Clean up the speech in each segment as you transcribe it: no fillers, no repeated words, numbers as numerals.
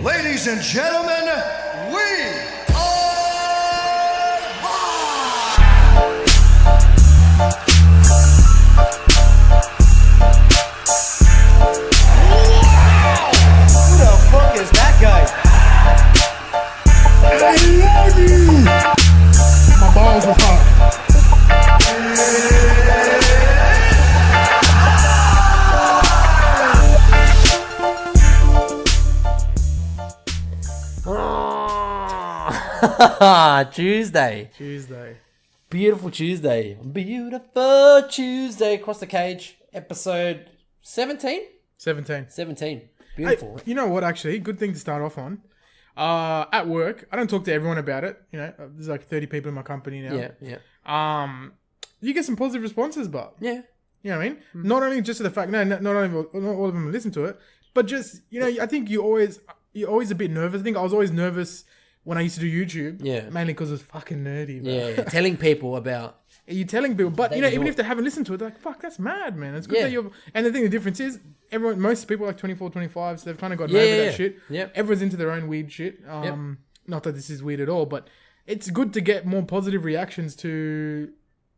Ladies and gentlemen, we are live! Wow! Who the fuck is that guy? I love you! My balls are hot. Tuesday. Tuesday. Beautiful Tuesday. Beautiful Tuesday. Across the Cage. Episode 17? 17. 17. Beautiful. Hey, you know what, actually? Good thing to start off on. At work, I don't talk to everyone about it. You know, there's like 30 people in my company now. Yeah. You get some positive responses, but Yeah. you know what I mean? Not only just to the fact, not all of them listen to it, but just, you know, I think you're always a bit nervous. I think I was always nervous when I used to do YouTube. Yeah. Mainly because it's fucking nerdy, bro. Yeah. Telling people about... You're telling people, but you know, They even know if they haven't listened to it, they're like, fuck, that's mad, man. It's good Yeah. that you're... And the thing, the difference is, most people are like 24, 25, so they've kind of gotten over that shit. Yep. Everyone's into their own weird shit. Not that this is weird at all, but it's good to get more positive reactions to,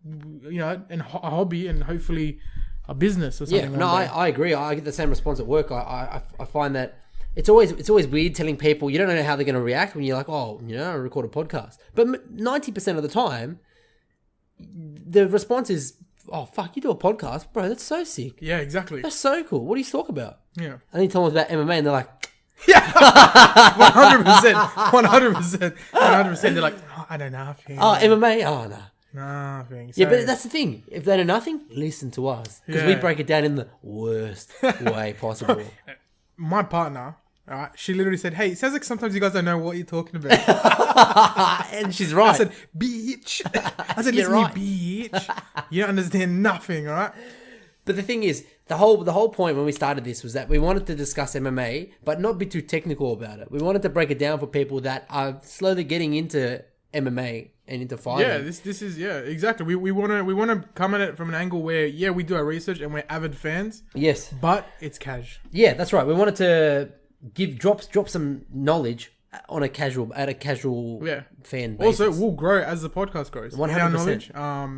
you know, a hobby and hopefully a business or something. Yeah, no, I agree. I get the same response at work. I find that it's always weird telling people you don't know how they're going to react when you're like, oh, you know, I record a podcast. But 90% of the time, the response is, oh, fuck, you do a podcast? Bro, that's so sick. Yeah, exactly. That's so cool. What do you talk about? Yeah. And then you tell them about MMA and they're like, 100%. They're like, oh, I know nothing. oh, MMA? Oh, no. Nothing. Yeah, So- but that's the thing. If they know nothing, listen to us. Because we Yeah. break it down in the worst way possible. my partner, alright, she literally said, hey, it sounds like sometimes you guys don't know what you're talking about. And she's right. I said, bitch. I said, You're listen right. to me, bitch. You don't understand nothing, all right? But the thing is, the whole point when we started this was that we wanted to discuss MMA, but not be too technical about it. We wanted to break it down for people that are slowly getting into MMA and into fighting. Yeah, this is, yeah, exactly. We want to come at it from an angle where, yeah, we do our research and we're avid fans, Yes. but it's cash. Yeah, that's right. We wanted to drop some knowledge on a casual Yeah. fan basis. Also, we'll grow as the podcast grows. 100%.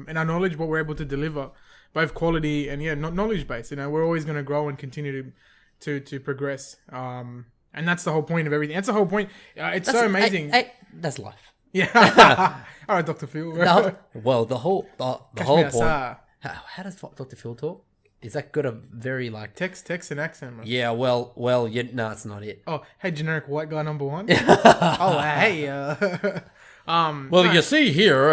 In our knowledge, what we're able to deliver, both quality and knowledge based. You know, we're always going to grow and continue to progress. And that's the whole point of everything. That's the whole point. It's so amazing. Hey, that's life. Yeah. All right, Dr. Phil. The whole point. Kashmir, How does Dr. Phil talk? Is that got a very like... Text and accent, man. Yeah, well, yeah, no, it's not it. Oh, hey, generic white guy number one. Oh, hey. Well, you see here,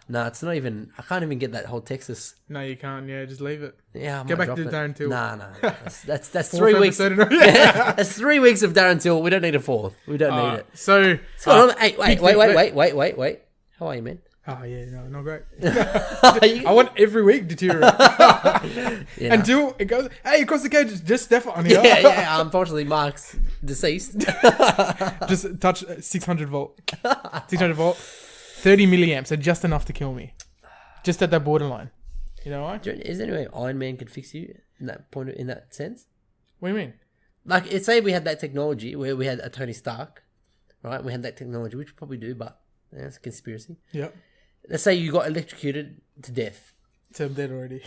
no, it's not even. I can't even get that whole Texas. No, you can't. Yeah, just leave it. Yeah, I Get might back to drop Darren it. Till. Nah, that's Fourth 3 weeks. episode in a row. That's 3 weeks of Darren Till. We don't need a fourth. We don't need it. So, Hey, wait. How are you, man? oh yeah, no, not great. You- I want every week deteriorate Yeah. until it goes. Hey, across the cage, it's just Stefan here. yeah. Unfortunately, Mark's deceased. Just touch 600 volt, 30 milliamps, are just enough to kill me. Just at that borderline. You know why? Is there any way Iron Man could fix you in that sense? What do you mean? Like, say we had that technology where we had a Tony Stark, right? We had that technology, which we probably do, but it's a conspiracy. Yep. Let's say you got electrocuted to death. So I'm dead already.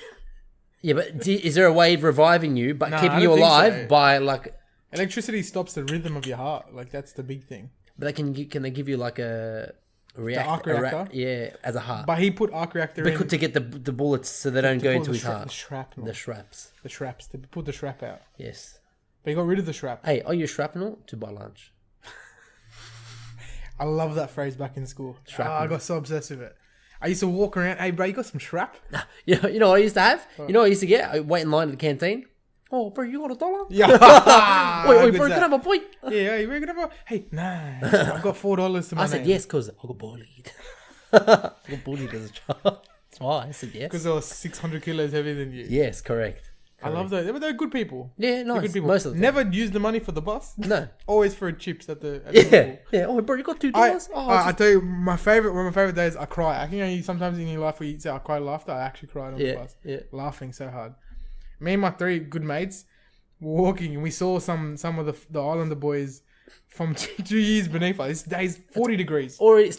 Yeah, but is there a way of reviving you, but Nah, keeping I you don't think alive so. by like? Electricity stops the rhythm of your heart. Like, that's the big thing. But can they give you like a reactor? arc reactor? Yeah, as a heart. But he put arc reactor in. to get the bullets so they don't go into his heart. The shrapnel. The shrapnels. The shraps. They put the shrap out. Yes. But he got rid of the shrap. Hey, are you shrapnel to buy lunch? I love that phrase back in school. Shrapnel. I got so obsessed with it. I used to walk around. Hey, bro, you got some shrap? You know what I used to have? You know what I used to get? I wait in line at the canteen. Oh, bro, you got $1? Yeah. Wait, Good bro, that. can I have a point? Yeah, you reckon about? Hey, nah. I've got $4 to my I said name. yes because I got bullied. I got bullied as a child. That's why I said yes. Because they were 600 kilos heavier than you. Yes, correct. I love those. They're good people. Yeah, They're nice. good people. Most of the time. Never use the money for the bus. No. Always for chips at the Yeah, school. yeah. Oh, bro, you got $2? I tell you, one of my favorite days, I cry. I think sometimes in your life where you say I cry laughter, I actually cried on the Yeah, bus. yeah. Laughing so hard. Me and my 3 good mates were walking and we saw some of the Islander boys from 2 years beneath us. This day's 40 degrees. Already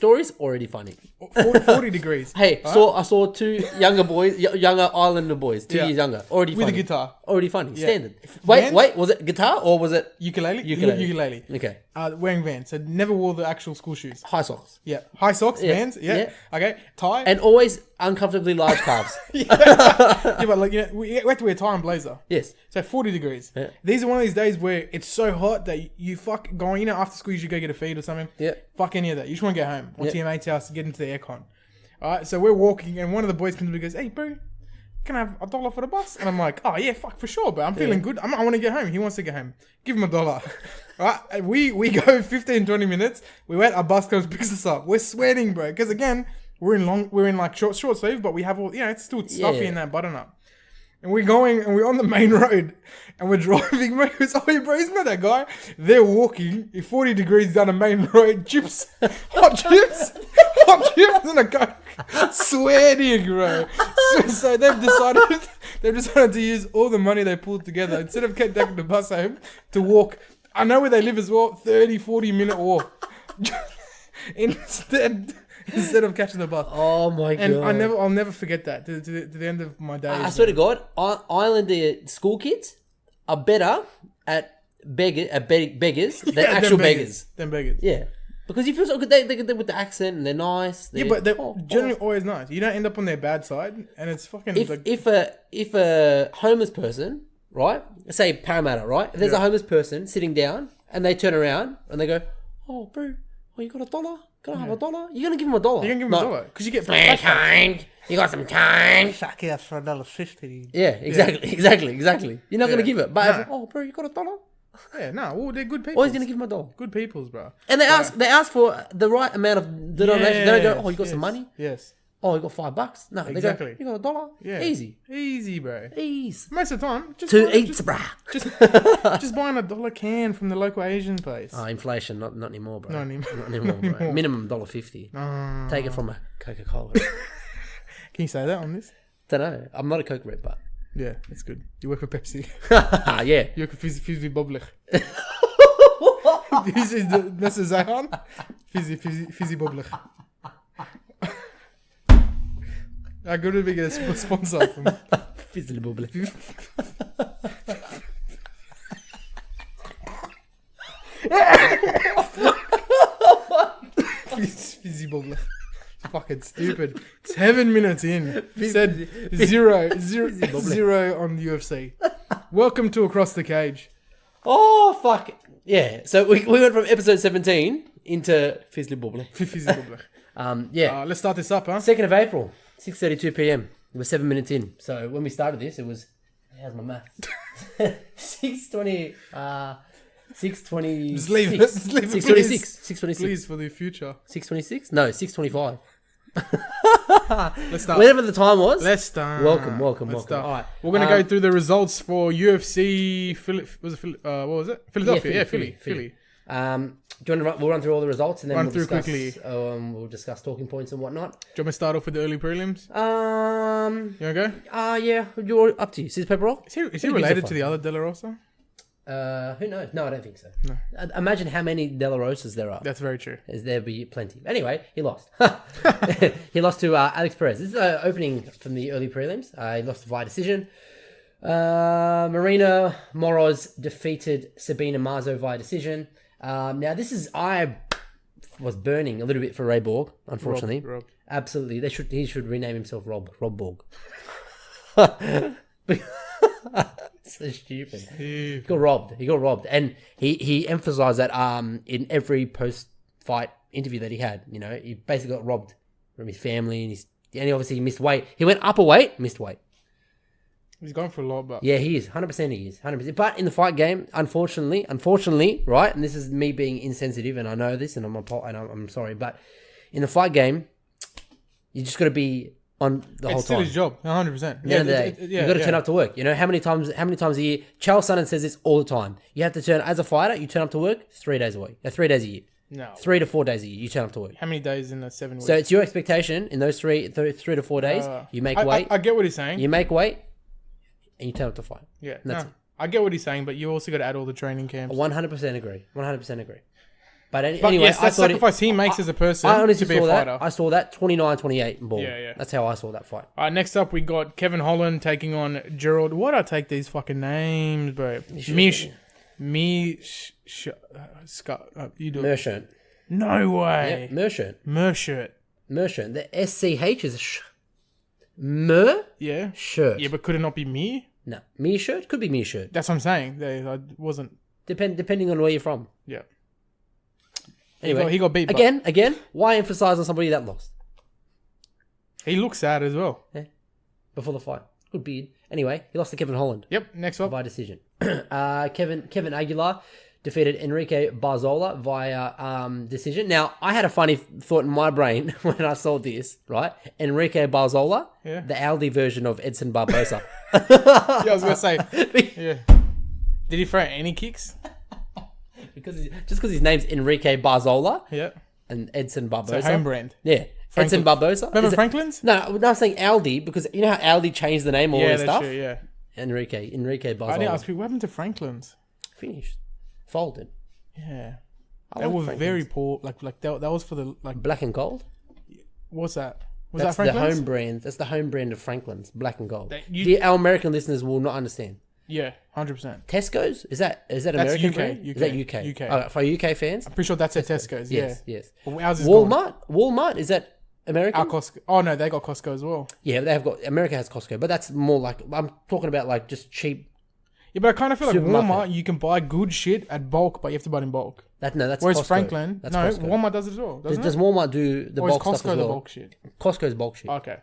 funny. 40 degrees. Hey, I saw two younger boys, younger Islander boys, 2 Yeah. years younger. Already With funny. a guitar. Already funny. Yeah. Standard. Vans? Wait, was it guitar or was it Ukulele? Ukulele. Okay. Wearing Vans. So never wore the actual school shoes. High socks. Yeah. High socks, Yeah. Vans. Yeah. Yeah. Okay. Tie. And always uncomfortably large calves. yeah, but like, we have to wear tie and blazer. Yes. So 40 degrees. Yeah. These are one of these days where it's so hot that you fuck going, after school you should go get a feed or something. Yeah. Fuck any of that. You just want to get home. Or to Yeah. your mate's house to get into the aircon. Alright, so we're walking and one of the boys comes to me and goes, hey bro, can I have $1 for the bus? And I'm like, oh yeah, fuck for sure, but I'm feeling good. I want to get home. He wants to get home. Give him $1. Alright, and we go 15, 20 minutes. We wait, our bus comes, picks us up. We're sweating, bro. Because again, we're in like short sleeve, but we have all, it's still stuffy Yeah. in that button up. And we're going, and we're on the main road, and we're driving. Bro, goes, oh, bro, isn't that that guy? They're walking 40 degrees down a main road, hot chips, and a coke, sweating, bro. So they've decided to use all the money they pulled together instead of taking the bus home to walk. I know where they live as well. 30, 40-minute walk. Instead of catching the bus. Oh my god. And I'll never forget that to the end of my days. I swear to God, Islander school kids are better at beggars than actual beggars. Than beggars. Yeah. Because you feel so good. They with the accent and they're nice. Yeah, but they're generally always nice. You don't end up on their bad side, and it's fucking. If a homeless person, right? Say Parramatta, right? If there's a homeless person sitting down and they turn around and they go, "Oh, bro, you got $1? Can I have $1?" You're gonna give him $1. You're gonna give him $1 because you get change. You got some change. Fuck yes for $1.50. Yeah, exactly. You're not gonna give it, but if, oh, bro, you got $1? Yeah, no, well, they're good people. Always gonna give him $1. Good peoples, bro. And they ask for the right amount of denomination. They don't go, "Oh, you got some money? Yes. Oh, you got $5." No, Exactly. they go, "You got $1? Yeah. Easy, bro. easy. Most of the time, just buying $1 can from the local Asian place. Inflation, not anymore, bro. Not anymore. Not anymore, bro. Minimum $1.50. Take it from a Coca-Cola. Can you say that on this? Don't know. I'm not a Coke rep, but Yeah, that's good. You work for Pepsi. yeah. You work for Fizzy Bubbler. This is Mr. Zahan. Fizzy Bubbler. I got to be a sponsor from Fizzly bubbly. Fizzy Bubbler. Fucking stupid. 7 minutes in. Said zero on the UFC. Welcome to Across the Cage. Oh, fuck. Yeah. So we went from episode 17 into Fizzly bubbly. Fizzy Bubbler. Yeah. Let's start this up, huh? 2nd of April, 6:32 p.m. We're 7 minutes in. So when we started this, it was, how's my math? 6:20. 6:20. Just leave it. Just leave it, 6:26. 6:26. Please, for the future. 6:26? No, 6:25. Let's start. Whatever the time was. Let's start. Welcome. Let's start. All right. We're going to go through the results for UFC what was it? Philadelphia. Yeah, Philly. Do you want to we'll run through all the results and then Run we'll through discuss, quickly. we'll discuss talking points and whatnot. Do you want me to start off with the early prelims? You want to go? Yeah, you're up to you. Scissors, paper, roll. Is he Who gives a related fuck? to the other De La Rosa? Who knows? No, I don't think so. No. Imagine how many De La Rosas there are. That's very true. There'll be plenty. Anyway, he lost. He lost to Alex Perez. This is opening from the early prelims. He lost via decision. Marina Moroz defeated Sabina Marzo via decision. Now, I was burning a little bit for Ray Borg, unfortunately. Rob. Absolutely. He should rename himself Rob Borg. So stupid. He got robbed. And he emphasized that in every post-fight interview that he had. You know, he basically got robbed from his family and he obviously missed weight. He went up a weight, missed weight. He's going for a lot, but Yeah, he is. 100% he is. 100%. But in the fight game, unfortunately, right, and this is me being insensitive, and I know this, and I'm sorry, but in the fight game, you just got to be on the whole it's still time. his job, 100%. You got to turn up to work. You know, how many times a year? Charles Sonnen says this all the time. You have to turn, as a fighter, you turn up to work 3 days a week. 3 days a year. No. 3 to 4 days a year, you turn up to work. How many days in the 7 weeks? So it's your expectation in those three to 4 days, you make weight. I get what he's saying. You make weight, and you turn up to fight. Yeah, That's I get what he's saying, but you also got to add all the training camps. 100% agree. 100% agree. But But anyway, yes, I that thought sacrifice he makes as a person I honestly to be a saw that. fighter. I saw that 29-28 in ball. Yeah. That's how I saw that fight. Next up, we got Kevin Holland taking on Gerald. Why'd I take these fucking names, bro? You do it. Merchant. No way. Yeah, Merchant. Mershert. Merchant. The SCH is a Mer Yeah. shirt. Yeah, but could it not be me? No. Me shirt? Could be me shirt. That's what I'm saying. I wasn't. Depending on where you're from. Yeah. Anyway, He got beat. but Again, why emphasize on somebody that lost? He looks sad as well. Yeah. Before the fight. Good beard. Anyway, he lost to Kevin Holland Yep. Next up. by decision. Kevin Aguilar defeated Enrique Barzola via decision. Now, I had a funny thought in my brain when I saw this, right? Enrique Barzola, Yeah. the Aldi version of Edson Barboza. Yeah, I was gonna say. Yeah. Did he throw any kicks? Just because his name's Enrique Barzola Yeah. and Edson Barboza. So home brand. Yeah. Edson Barboza. Remember Is it- Franklin's? No, I'm saying Aldi because you know how Aldi changed the name all Yeah, this that's stuff? true. Yeah. Enrique Barzola. I didn't ask you what happened to Franklin's. Finished. Folded. Yeah. I They like were Franklin's. very poor. Like that was for the like. Black and gold? What's that? Was That's that the Franklin's? home brand. That's the home brand of Franklin's, black and gold. That Our American listeners will not understand. Yeah, 100%. Tesco's? Is that American UK, brand? UK, Is that UK? UK. Oh, for UK fans? I'm pretty sure that's at Tesco's. Yes, Yeah. yes. Well, ours is gone. Walmart, is that American? Our Costco. Oh no, they got Costco as well. Yeah, they have got America has Costco, but that's more like I'm talking about like just cheap. Yeah, but I kind of feel like Supermarket. Walmart, you can buy good shit at bulk, but you have to buy it in bulk. That's Whereas Costco. Franklin, That's no, Costco. Walmart does it as well. Doesn't Does it? Walmart do the Or is bulk Costco stuff as the well? bulk shit? Costco's bulk shit. Okay.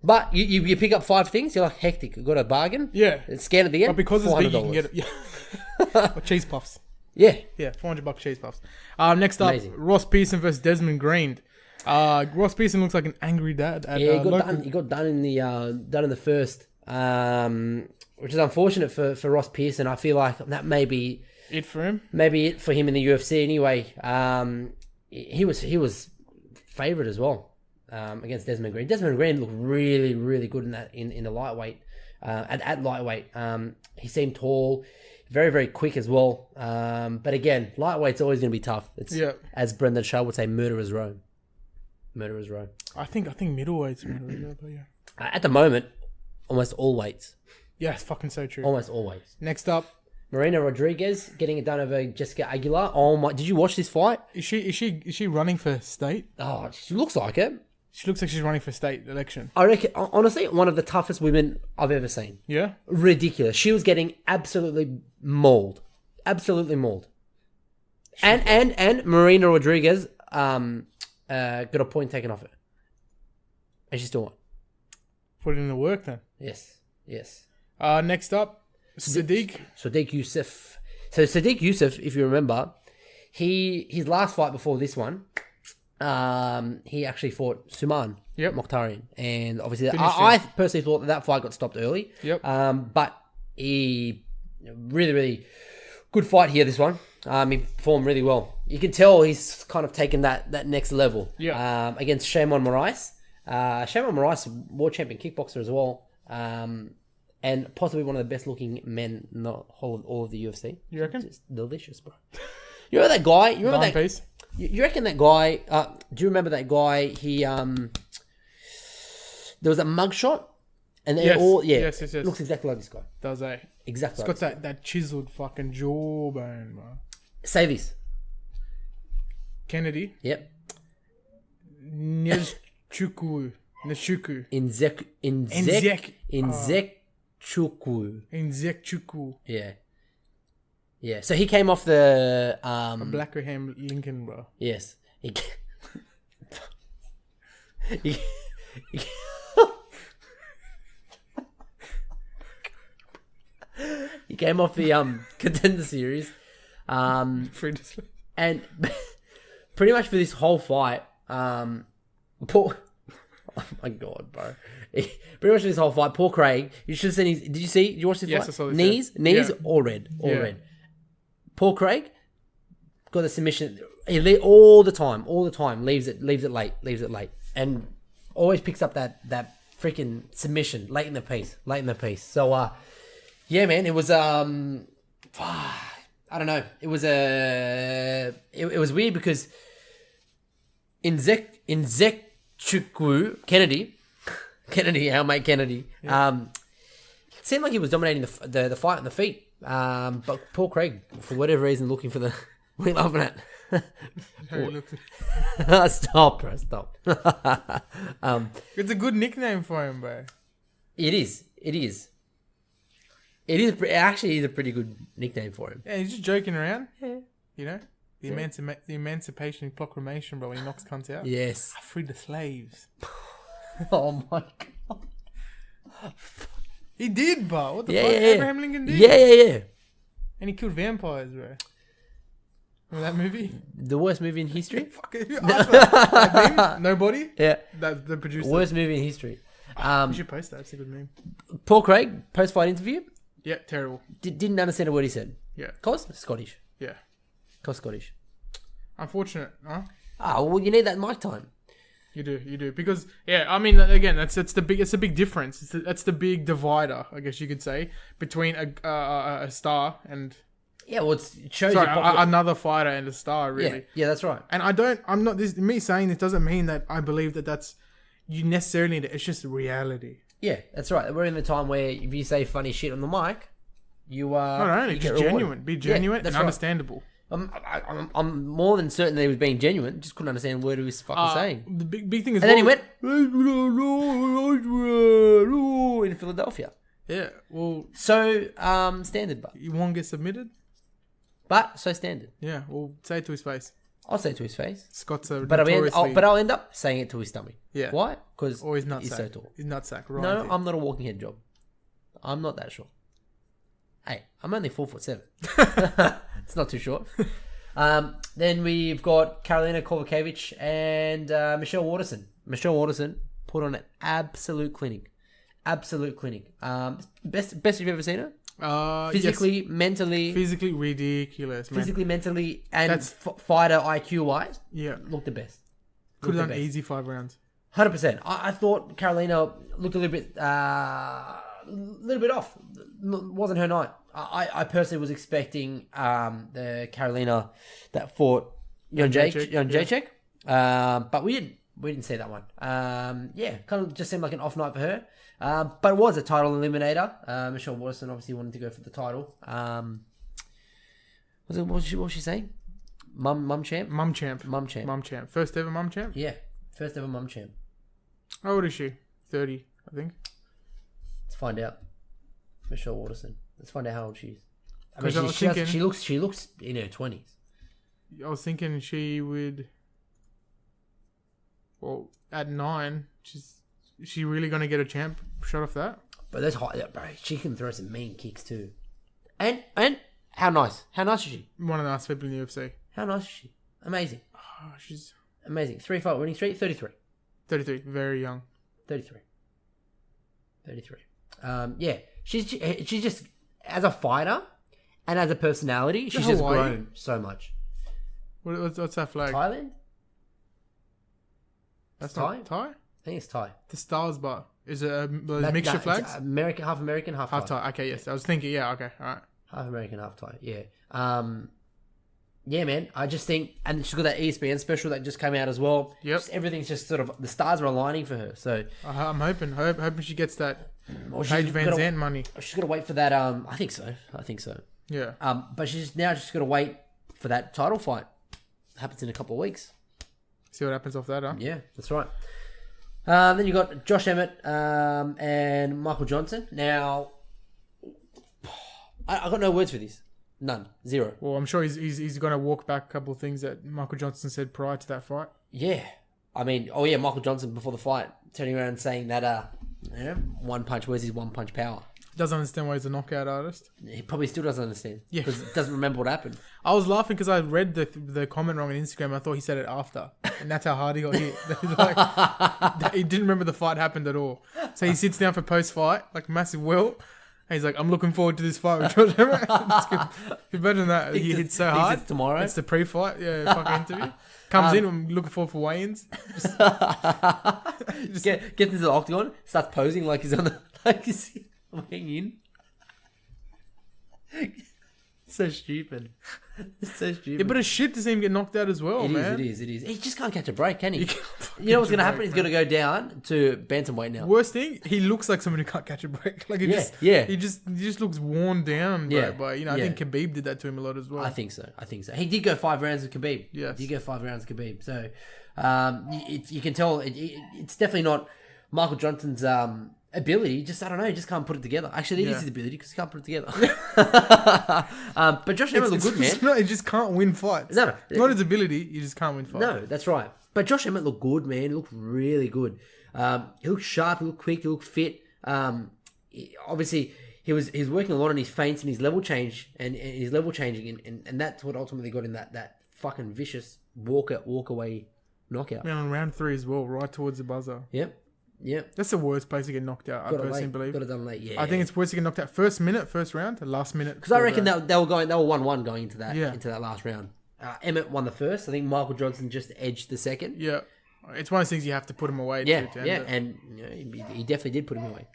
But you pick up 5 things, you're like hectic. You got a bargain. Yeah. It's scan at the end. But because it's big, you $400. can get it. Yeah. Or cheese puffs. Yeah. Yeah, $400 cheese puffs. Next up, Amazing. Ross Pearson versus Desmond Green. Ross Pearson looks like an angry dad. At, Yeah, he got local... done. He got done in the first, which is unfortunate for Ross Pearson. I feel like that may be It for him. maybe it for him in the UFC. Anyway, he was favourite as well against Desmond Green. Desmond Green looked really really good in the lightweight. At lightweight, he seemed tall, very very quick as well. But again, lightweight's always going to be tough. It's as Brendan Shaw would say, murderer's row. Murderer's row. I think middleweight's murderer's row, but yeah. At the moment, almost all weights. Yeah, it's fucking so true. Almost all weights. Next up, Marina Rodriguez getting it done over Jessica Aguilar. Oh my! Did you watch this fight? is she running for state? Oh, she looks like it. She looks like she's running for state election. I reckon, honestly, one of the toughest women I've ever seen. Yeah. Ridiculous. She was getting absolutely mauled. Absolutely mauled. And Marina Rodriguez got a point taken off her. And she still won. Put it in the work then. Yes. Next up, Sadiq. Sadiq Youssef. So Sadiq Youssef, if you remember, his last fight before this one, he actually fought Suman Mokhtarian, and obviously I personally thought that fight got stopped early. Yep. But he really really good fight here. This one, he performed really well. You can tell he's kind of taken that next level. Yeah. Against Shimon Moraes. Shimon Moraes, world champion kickboxer as well. And possibly one of the best looking men in the whole all of the UFC. You reckon? Just delicious, bro. You remember that guy? You remember Dime that? piece. You reckon that guy? Do you remember that guy? He there was a mugshot, and they Yes. looks exactly like this guy. Does a. Exactly. It's got that chiseled fucking jawbone, bro. Say this. Kennedy. Yep. Neshuku. Inzekchukwu. Yeah. So he came off the Blackerham Lincoln, bro. Yes. He came off the Contender Series, and pretty much for this whole fight, Paul. Oh my god, bro! Pretty much for this whole fight, Paul Craig. You should have seen his. Did you see? Did you watch this Yes, fight? I saw this, Knees, yeah. all red, Yeah. red. Paul Craig got the submission. He all the time, leaves it late, and always picks up that freaking submission late in the piece. So yeah, man, it was I don't know. It was it was weird because in Zekchukwu Kennedy, our mate Kennedy, it seemed like he was dominating the fight on the feet. But Paul Craig, for whatever reason, looking for the we're laughing at. Stop, bro. Stop. It's a good nickname for him, bro. It is. Actually is a pretty good nickname for him. Yeah, he's just joking around. Yeah. You know? The Emancipation Proclamation, bro, when he knocks cunts out. Yes. I freed the slaves. Oh my god. He did, bro. What the Yeah, fuck? yeah. Abraham Lincoln did? Yeah. And he killed vampires, bro. Remember that movie? The worst movie in history? Fuck it. That meme? Nobody? Yeah. That the producer. Worst movie in history. You should post that. It's a good meme. Paul Craig, post-fight interview, Yeah, terrible. didn't understand a word he said. Yeah. Cause Scottish. Yeah. Cause Scottish. Unfortunate, huh? Well, you need that mic time. You do. Because, yeah, I mean, again, it's a big difference. That's the big divider, I guess you could say, between a star and... Yeah, well, it shows Sorry, you popular... another fighter and a star, really. Yeah, that's right. And me saying this doesn't mean that I believe that's, you necessarily need it. It's just reality. Yeah, that's right. We're in the time where if you say funny shit on the mic, you are... Not only, you just get rewarded. genuine. Be genuine and that's right. understandable. I'm more than certain that he was being genuine. Just couldn't understand a word he was fucking saying. The big thing is... And then he went... in Philadelphia. Yeah, well... So, standard, but... You won't get submitted? But, so standard. Yeah, well, say it to his face. I'll say it to his face. Scott's a But I'll end up saying it to his stomach. Yeah. Why? Because Or his nutsack. he's so tall. His nutsack, right? No, there. I'm not a walking head job. I'm not that short. Hey, I'm only 4'7". It's not too short. Then we've got Karolina Kowalkiewicz and Michelle Waterson. Michelle Waterson put on an absolute clinic. Best you've ever seen her? Physically, yes. mentally, Physically ridiculous, man. physically, mentally, and That's- fighter IQ wise, Yeah. looked the best. Could have Looked the done best. easy 5 rounds. 100%. I thought Carolina looked a little bit off. Wasn't her night. I personally was expecting the Carolina that fought Jacek. But we didn't see that one. Yeah, kind of just seemed like an off night for her. But it was a title eliminator. Michelle Waterson obviously wanted to go for the title. What was she saying? Mum champ? Mum champ. Mum champ. Mum champ. First ever mum champ? Yeah, first ever mum champ. How old is she? 30, I think. Let's find out. Michelle Waterson. Let's find out how old she is. I mean, 'Cause I was she thinking- she looks in her 20s. I was thinking she would... Well, at 9, is she really going to get a champ shot off that? But that's hot, bro. She can throw some mean kicks too. And how nice? How nice is she? One of the nice people in the UFC. How nice is she? Amazing. Oh, she's Amazing. 3-fight winning streak. 33. 33, very young. 33. Yeah. She's just, as a fighter and as a personality, she's just Hawaii? grown so much. What's that flag? Thailand? That's Thai? not Thai? I think it's Thai. The Stars Bar. Is it those mixture It's flags? American, half American, half Half Thai. Thai. Okay, yes. I was thinking, yeah, okay, alright. Half American, half Thai. Yeah. Yeah, man. I just think, and she's got that ESPN special that just came out as well. Yep. Just everything's just sort of, the stars are aligning for her. So I'm hoping she gets that well, Paige she's Van gotta- Zandt money. She's got to wait for that. I think so. Yeah. But she's now just got to wait for that title fight. Happens in a couple of weeks. See what happens off that, huh? Yeah, that's right. Then you got Josh Emmett and Michael Johnson. Now, I got no words for this. None. Zero. Well, I'm sure he's going to walk back a couple of things that Michael Johnson said prior to that fight. Yeah. I mean, Michael Johnson before the fight turning around and saying that, one punch, where's his one punch power? Doesn't understand why he's a knockout artist. He probably still doesn't understand. Yeah. Because doesn't remember what happened. I was laughing because I read the comment wrong on Instagram. I thought he said it after. And that's how hard he got hit. He didn't remember the fight happened at all. So he sits down for post-fight, like massive wilt. And he's like, I'm looking forward to this fight with George Emmett. Imagine that. He hit so hard. It's tomorrow. It's the pre-fight fucking interview. Comes in, I'm looking forward for weigh-ins. Gets into the octagon, starts posing like he's on the... Like he's weighing in. So stupid. It's so stupid. Yeah, but it's shit to see him get knocked out as well, man. It is. He just can't catch a break, can he? He can't You know what's catch a going to happen? break, He's going to go down to bantamweight now. Worst thing, he looks like someone who can't catch a break. Like he Yeah. just looks worn down, bro. Yeah, But I think Khabib did that to him a lot as well. I think so. He did go 5 rounds with Khabib. Yes. He did go 5 rounds with Khabib. So you can tell it's definitely not Michael Johnson's ability. Just, I don't know, he just can't put it together. Actually, it is his ability because he can't put it together. But Josh Emmett looked good, man. He just can't win fights. No. Not his ability. He just can't win fights. No, that's right. But Josh Emmett looked good, man. He looked really good. He looked sharp. He looked quick. He looked fit. Obviously, he was working a lot on his feints and his level change and his level changing, and that's what ultimately got him that fucking vicious walk away knockout. Man, on round 3 as well, right towards the buzzer. Yep. That's the worst place to get knocked out. I personally believe. Got it done late. Yeah. I think it's worse to get knocked out first round, to last minute. Because I reckon they were 1-1 going into that Yeah. into that last round. Emmett won the first. I think Michael Johnson just edged the second. Yeah, it's one of those things you have to put him away. Yeah, to end yeah, it. and he definitely did put him away.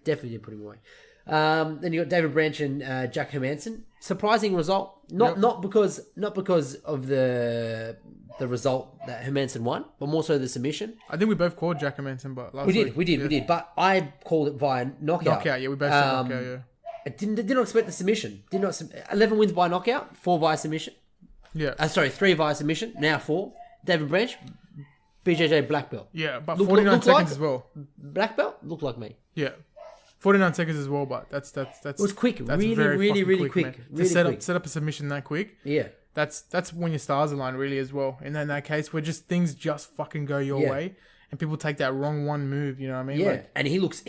Then you got David Branch and Jack Hermanson. Surprising result. Not because of the result that Hermanson won, but more so the submission. I think we both called Jack Manson, but last week. We did. But I called it via knockout. Knockout, yeah, we both said knockout, yeah. I did not expect the submission. 11 wins by knockout, 4 via submission. Yeah. 3 via submission, now 4. David Branch, BJJ black belt. Yeah, but Look 49 seconds like- as well. Black belt looked like me. Yeah. 49 seconds as well, but that's It was quick, that's really very fucking quick. man. Really to quick. set up a submission that quick. Yeah. That's when your stars align really as well. And then in that case where just things just fucking go your Yeah. way and people take that wrong one move, you know what I mean? Yeah, Like, and he looks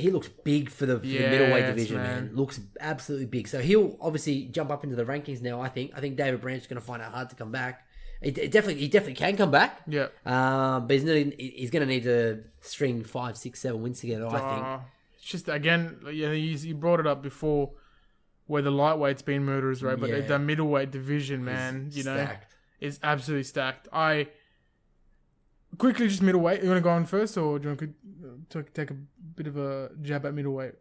big for the middleweight division, man. Looks absolutely big. So he'll obviously jump up into the rankings now. I think David Branch is going to find it hard to come back. He definitely can come back. yeah. But he's going to need to string 5, 6, 7 wins together. I think. It's just again, yeah, you brought it up before where the lightweight's been murderers, right? But Yeah. the middleweight division, man, Stacked. is absolutely stacked. I quickly just middleweight. You want to go on first, or do you want to take a bit of a jab at middleweight?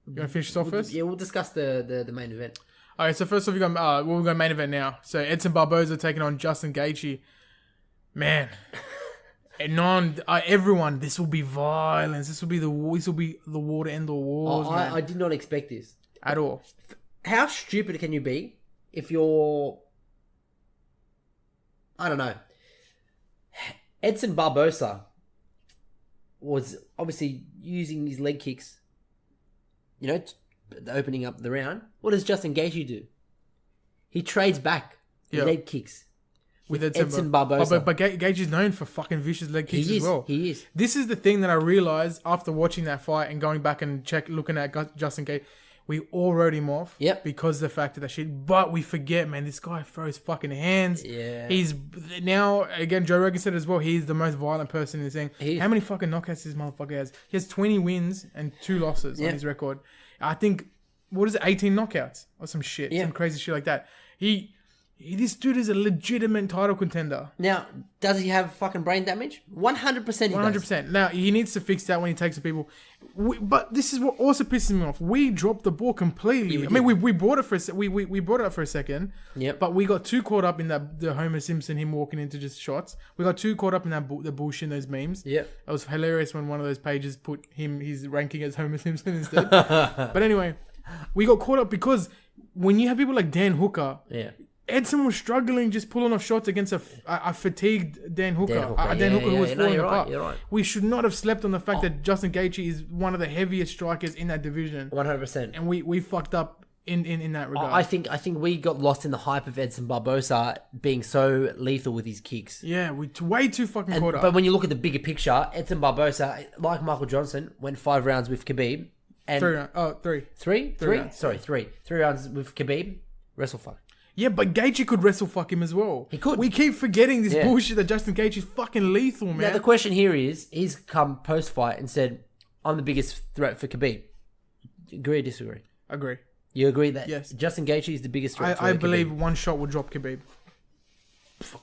You want to finish this off first? Yeah, we'll discuss the main event. All right, so first off, we got main event now. So Edson Barboza taking on Justin Gaethje. Man, and everyone, this will be violence. This will be the war to end all wars, man. I did not expect this At all. How stupid can you be if you're... I don't know. Edson Barboza was obviously using his leg kicks, opening up the round. What does Justin Gaethje do? He trades back leg kicks with Edson Barboza. But Gaethje is known for fucking vicious leg kicks as well. He is. This is the thing that I realized after watching that fight and going back and looking at Justin Gaethje. We all wrote him off because of the fact of that shit. But we forget, man, this guy throws fucking hands. Yeah. He's now, again, Joe Rogan said as well, he's the most violent person in the thing. How many fucking knockouts this motherfucker has? He has 20 wins and 2 losses on his record. I think, 18 knockouts or some shit. Some crazy shit like that. This dude is a legitimate title contender. Now, does he have fucking brain damage? 100% he 100%. Now, he needs to fix that when he takes the people. But this is what also pisses me off. We dropped the ball completely. We brought it for we brought it up for a second. Yep. But we got too caught up in the Homer Simpson, him walking into just shots. We got too caught up in the bullshit in those memes. Yep. It was hilarious when one of those pages put his ranking as Homer Simpson instead. But anyway, we got caught up because when you have people like Dan Hooker... Yeah. Edson was struggling just pulling off shots against a fatigued Dan Hooker. Dan Hooker who was falling apart. You're right. We should not have slept on the fact that Justin Gaethje is one of the heaviest strikers in that division. 100%. And we fucked up in that regard. I think we got lost in the hype of Edson Barboza being so lethal with his kicks. Yeah, we way too fucking caught up. But when you look at the bigger picture, Edson Barboza, like Michael Johnson, went 5 rounds with Khabib. And 3 rounds. 3. 3? rounds. Sorry, 3. 3 rounds with Khabib. Wrestle fuck. Yeah, but Gaethje could wrestle fuck him as well. He could. We keep forgetting this bullshit that Justin Gaethje is fucking lethal, man. Now the question here is, he's come post-fight and said, I'm the biggest threat for Khabib. Agree or disagree? Agree. You agree that Yes. Justin Gaethje is the biggest threat for I Khabib? believe one shot will drop Khabib.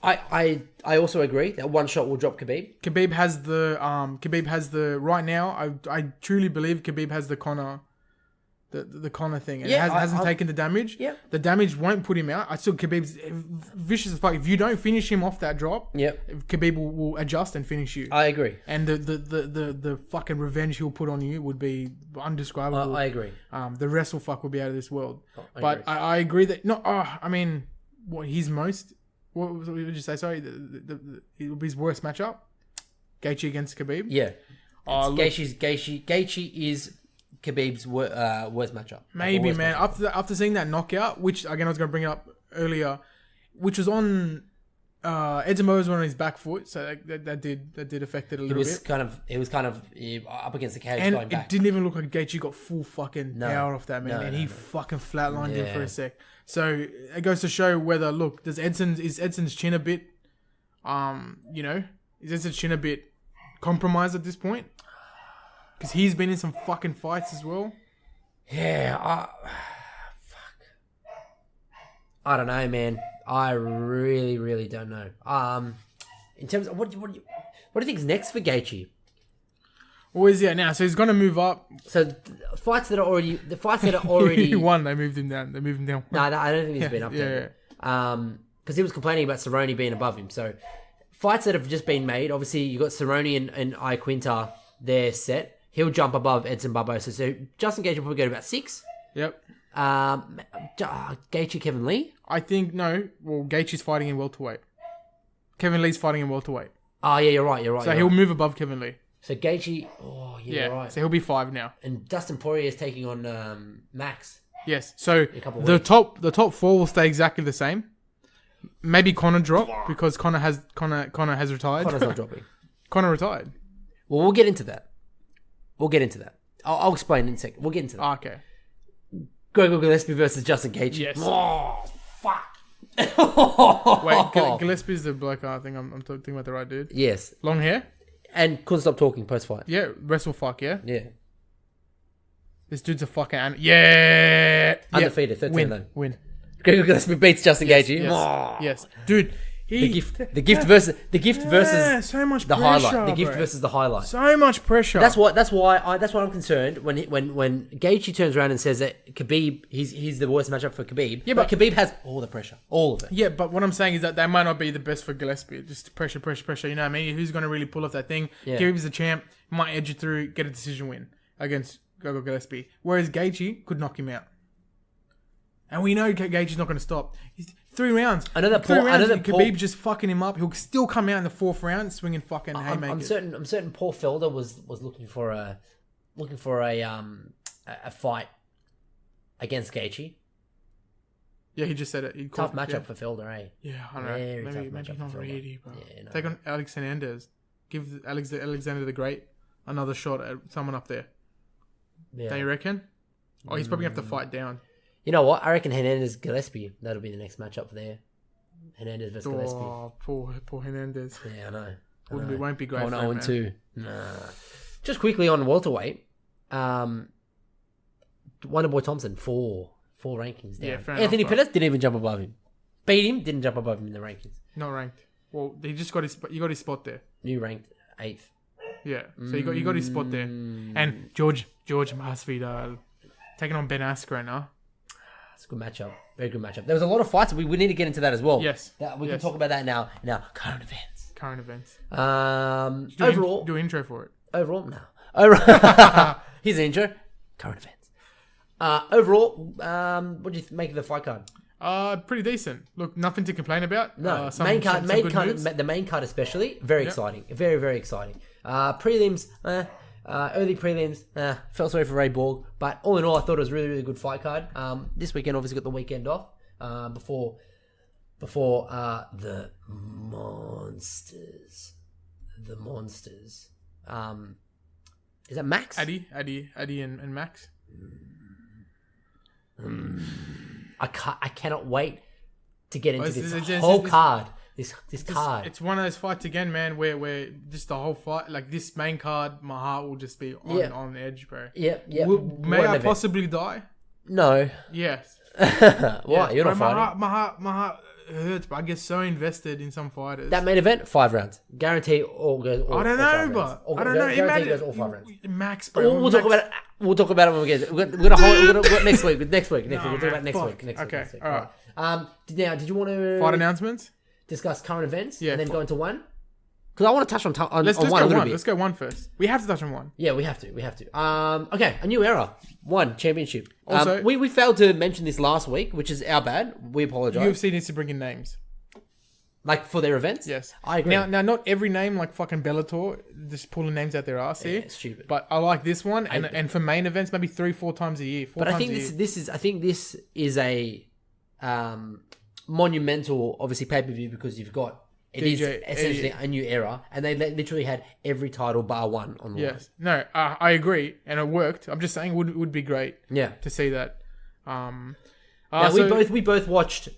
I also agree that one shot will drop Khabib. Khabib has the right now. I truly believe Khabib has the Conor the Conor thing, and Yeah, hasn't taken the damage. Yep. The damage won't put him out. I still Khabib's vicious as fuck. If you don't finish him off that drop, Khabib will adjust and finish you. I agree. And the fucking revenge he'll put on you would be undescribable. I agree. The wrestle fuck will be out of this world. Agree. I agree that I mean, what his most. What would you say? Sorry, it'll be his worst matchup. Gaethje against Khabib. Yeah. Gaethje is Khabib's worst matchup. Maybe, worst man. matchup. After seeing that knockout, which again I was going to bring it up earlier, which was on Edson Barboza on his back foot, so that did affect it a little bit. It was kind of up against the cage And going back. it didn't even look like Gaethje got full fucking power off that man, No, and no, he no. fucking flatlined him Yeah. for a sec. So it goes to show whether is Edson's chin a bit, is Edson's chin a bit compromised at this point? Because he's been in some fucking fights as well. Yeah, fuck. I don't know, man. I really, really don't know. In terms of what do you think is next for Gaethje? Where is he at now? So he's gonna move up. So the fights that are already He won. They moved him down. No, I don't think he's been updated. Yeah. Because he was complaining about Cerrone being above him. So fights that have just been made. Obviously, you got Cerrone and Iaquinta. They're set. He'll jump above Edson Barboza. So Justin Gaethje will probably go to about 6. Yep. Gaethje, Kevin Lee. I think no. Well, Gaethje's fighting in welterweight. Kevin Lee's fighting in welterweight. Oh yeah, you're right. So he'll move above Kevin Lee. So Gaethje. Oh yeah, you're right. So he'll be 5 now. And Dustin Poirier is taking on Max. Yes. So couple the weeks. top 4 will stay exactly the same. Maybe Conor drop because Conor has retired. Connor's not dropping. Conor retired. Well, we'll get into that. I'll explain in a second. We'll get into that. Okay. Gregor Gillespie versus Justin Gaethje. Yes. Oh, fuck. Wait, Gillespie's the bloke. I think I'm thinking about the right dude. Yes. Long hair. And couldn't stop talking post-fight. Yeah. Wrestle fuck. Yeah. Yeah. This dude's a fucking yeah. Undefeated. 13-0. Win. Gregor Gillespie beats Justin Gaethje. Yes. Oh. Yes. Dude. The gift versus so much the pressure, highlight. The gift bro. versus the highlight. So much pressure. That's why I'm concerned when Gaethje turns around and says that Khabib he's the worst matchup for Khabib. Yeah, but but Khabib has all the pressure, all of it. Yeah, but what I'm saying is that they might not be the best for Gillespie. Just pressure. You know what I mean? Who's going to really pull off that thing? Yeah. Khabib's the champ. Might edge it through, get a decision win against Gregor Gillespie. Whereas Gaethje could knock him out. And we know Gaethje's not going to stop. He's 3 rounds. I know that Khabib just fucking him up. He'll still come out in the 4th round swinging fucking haymakers. I'm certain Paul Felder was looking for a fight against Gaethje. Yeah, he just said it. Tough matchup for Felder, eh? Yeah, I know. Very tough Maybe matchup not for Felder. really, bro. Yeah, no. Take on Alex Hernandez. Give Alexander the Great another shot at someone up there. Yeah. Don't you reckon? Oh, he's probably going to have to fight down. You know what? I reckon Hernandez Gillespie. That'll be the next matchup there. Hernandez versus Gillespie. Oh, poor Hernandez. Yeah, I know. Won't be great. Going for him, 0-2. Nah. Just quickly on welterweight. Wonderboy Thompson, 4 rankings down. Yeah, fair Anthony enough, bro. Pettis didn't even jump above him. Beat him, didn't jump above him in the rankings. Not ranked. Well, he just got his. You got his spot there. New ranked 8th. Yeah. So you got his spot there. And George Masvidal taking on Ben Askren, huh? It's a good matchup. Very good matchup. There was a lot of fights. We need to get into that as well. Yes. We can talk about that now. Now, current events. Overall. Do an intro for it. Overall, no. Overall, here's an intro. Current events. Overall, what do you make of the fight card? Pretty decent. Look, nothing to complain about. No, some the main card especially, very exciting. Very, very exciting. Prelims, early prelims, felt sorry for Ray Borg, but all in all, I thought it was a really, really good fight card. This weekend, obviously, got the weekend off before the monsters. The monsters. Is that Max? Eddie and Max. I cannot wait to get into this card. This card. It's one of those fights again, man, where just the whole fight, like this main card, my heart will just be on edge, bro. Yeah. May I possibly die? No. Yes. Why? Yes. You're not Bro, fighting. my heart. hurts, but I get so invested in some fighters. That main event, 5 rounds. Guarantee all goes. I don't know, but I don't know. Guarantee goes all 5 rounds. Max, bro. We'll talk about it. We'll talk about it when we get. We're gonna hold next week. Next week. We'll talk about next week. Okay. Week. All right. Now, did you want to Fight announcements? discuss current events? Yeah, And then go into one. Because I want to touch on Let's on just one go a little one. bit. Let's go one first. We have to touch on one. Yeah, we have to. Okay, a new era. One championship. Also- we failed to mention this last week, which is our bad. We apologize. UFC needs to bring in names. Like for their events. Yes, I agree. Now, not every name like fucking Bellator, just pulling names out their ass here. Yeah, it's stupid. But I like this one, and for main events, maybe 3-4 times a year. But I think this is a monumental, obviously pay per view because you've got it is DJ essentially Eddie. a new era, and they literally had every title bar one on the line. Yes, no, I agree, and it worked. I'm just saying, would be great. Yeah. To see that. Now So- we both watched.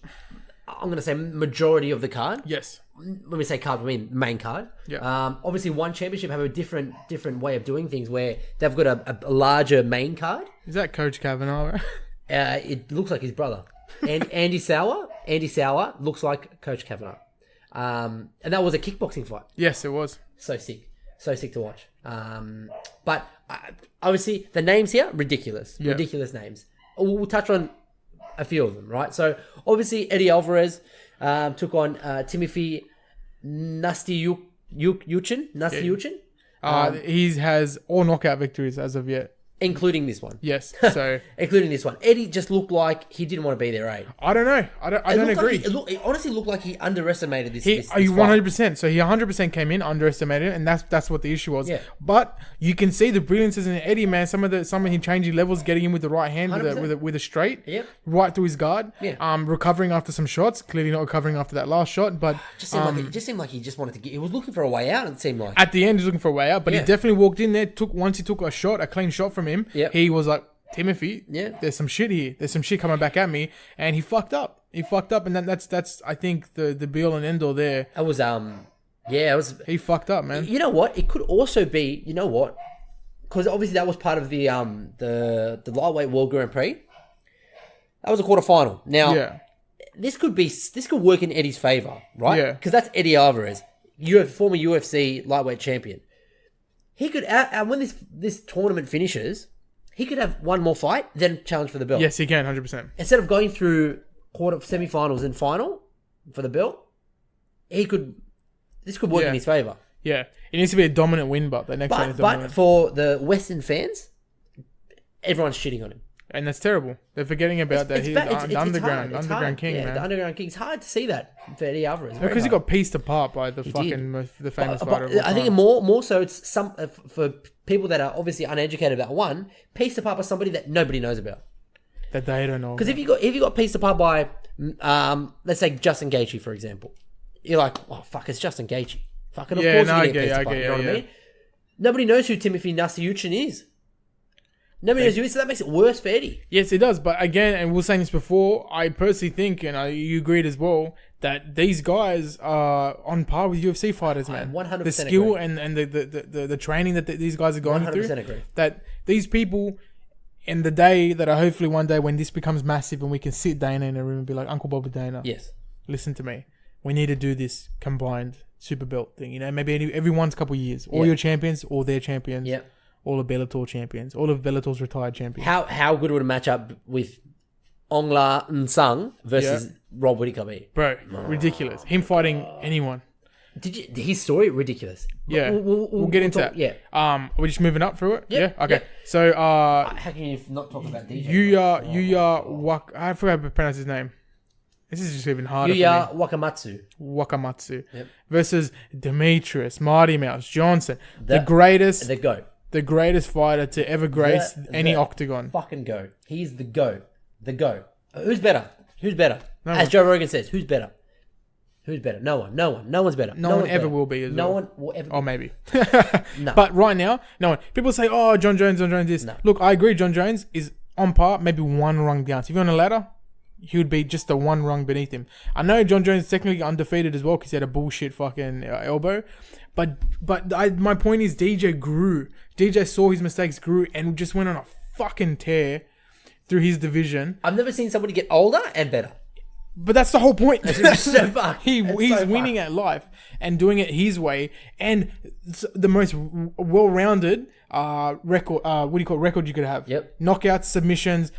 I'm going to say majority of the card. Yes. When we say card, we mean main card. Yeah. Obviously, one championship have a different way of doing things where they've got a larger main card. Is that Coach Kavanaugh? It looks like his brother, and Andy Sauer. Andy Sauer looks like Coach Kavanaugh. And that was a kickboxing fight. Yes, it was. So sick to watch. But obviously the names here ridiculous, Yeah. ridiculous names. We'll touch on a few of them, right? So obviously Eddie Alvarez took on Timothy Nastyuchin. He has all knockout victories as of yet. Including this one. Yes. So Including this one. Eddie just looked like he didn't want to be there, eh? I don't know. I don't agree. It honestly looked like he underestimated this. He 100%. So he 100% came in, underestimated it, and that's what the issue was. Yeah. But you can see the brilliances in Eddie, man. Some of him changing levels, getting in with the right hand, 100%. with a straight, Yep. right through his guard. Yeah. Recovering after some shots. Clearly not recovering after that last shot, but It just seemed like he just wanted to get. He was looking for a way out. It seemed like. at the end he's looking for a way out. But Yeah. he definitely walked in there. Once he took a clean shot from him, Yep. he was like, Timothy, Yeah. there's some shit here. There's some shit coming back at me, and he fucked up. And that's I think the be all and end all there. It was it was. He fucked up, man. You know what? It could also be. You know what? Because obviously that was part of the lightweight World Grand Prix. That was a quarterfinal. Now Yeah. this could work in Eddie's favor, right? Yeah. Because that's Eddie Alvarez, former UFC lightweight champion. He could when this tournament finishes, he could have one more fight, then challenge for the belt. Yes, he can, 100%. Instead of going through semi-finals and final for the belt, this could work Yeah. in his favor. Yeah, it needs to be a dominant win, but the next one is But dominant, for the Western fans, everyone's shitting on him. and that's terrible. They're forgetting about that. He's the underground king, yeah, man. The underground king. It's hard to see that for Eddie Alvarez. Very Because he hard. got pieced apart by the did. the famous But fighter. of all I think time. more so it's some for people that are obviously uneducated about one, pieced apart by somebody that nobody knows about. that they don't know. Because if you got pieced apart by let's say Justin Gaethje, for example, you're like, oh fuck, it's Justin Gaethje. Fucking of Yeah, course no, he's I gonna get get you, pieced I apart. get You know you, what I yeah. mean? Nobody knows who Timothy Nastyuchin is. Nobody knows who he is, so that makes it worse for Eddie. Yes, it does. But again, and we were saying this before, I personally think, and you agreed as well, that these guys are on par with UFC fighters, man. 100% the skill agree. and the training that these guys are going 100% through. agree. That these people, in the day that hopefully one day when this becomes massive and we can sit Dana in a room and be like, Uncle Bob and Dana, Yes. listen to me. We need to do this combined super belt thing. You know, maybe every once couple of years. All Yeah. your champions, all their champions. Yeah. All of Bellator champions. All of Bellator's retired champions. How good would it match up with Ongla Nsung versus Rob Whittaker be? Bro, ridiculous. Him fighting anyone. His story ridiculous. Yeah. We'll get into that. Yeah. We're just moving up through it? Yep, Yeah? Okay. yep. So, How can you not talk about DJ? I forgot how to pronounce his name. This is just even harder Yuya for Wakamatsu. me. Wakamatsu. Yep. Versus Demetrius Mighty Mouse Johnson. The The GOAT. greatest fighter to ever grace any octagon. Fucking GOAT. He's the GOAT. The GOAT. Who's better? No As one. Joe Rogan says, who's better? Who's better? No one. No one's better. No one one's ever better. will be as No well. one will ever. Oh, maybe. No. But right now, no one. People say, oh, John Jones this. No. Look, I agree. John Jones is on par, maybe one rung down. So if you're on a ladder, he would be just the one rung beneath him. I know John Jones is technically undefeated as well because he had a bullshit fucking elbow. But my point is DJ grew. DJ saw his mistakes, grew, and just went on a fucking tear through his division. I've never seen somebody get older and better. But that's the whole point. It's so fucked. He's so winning at life and doing it his way, and the most well-rounded record. What do you call it? Record you could have? Yep. Knockouts, submissions,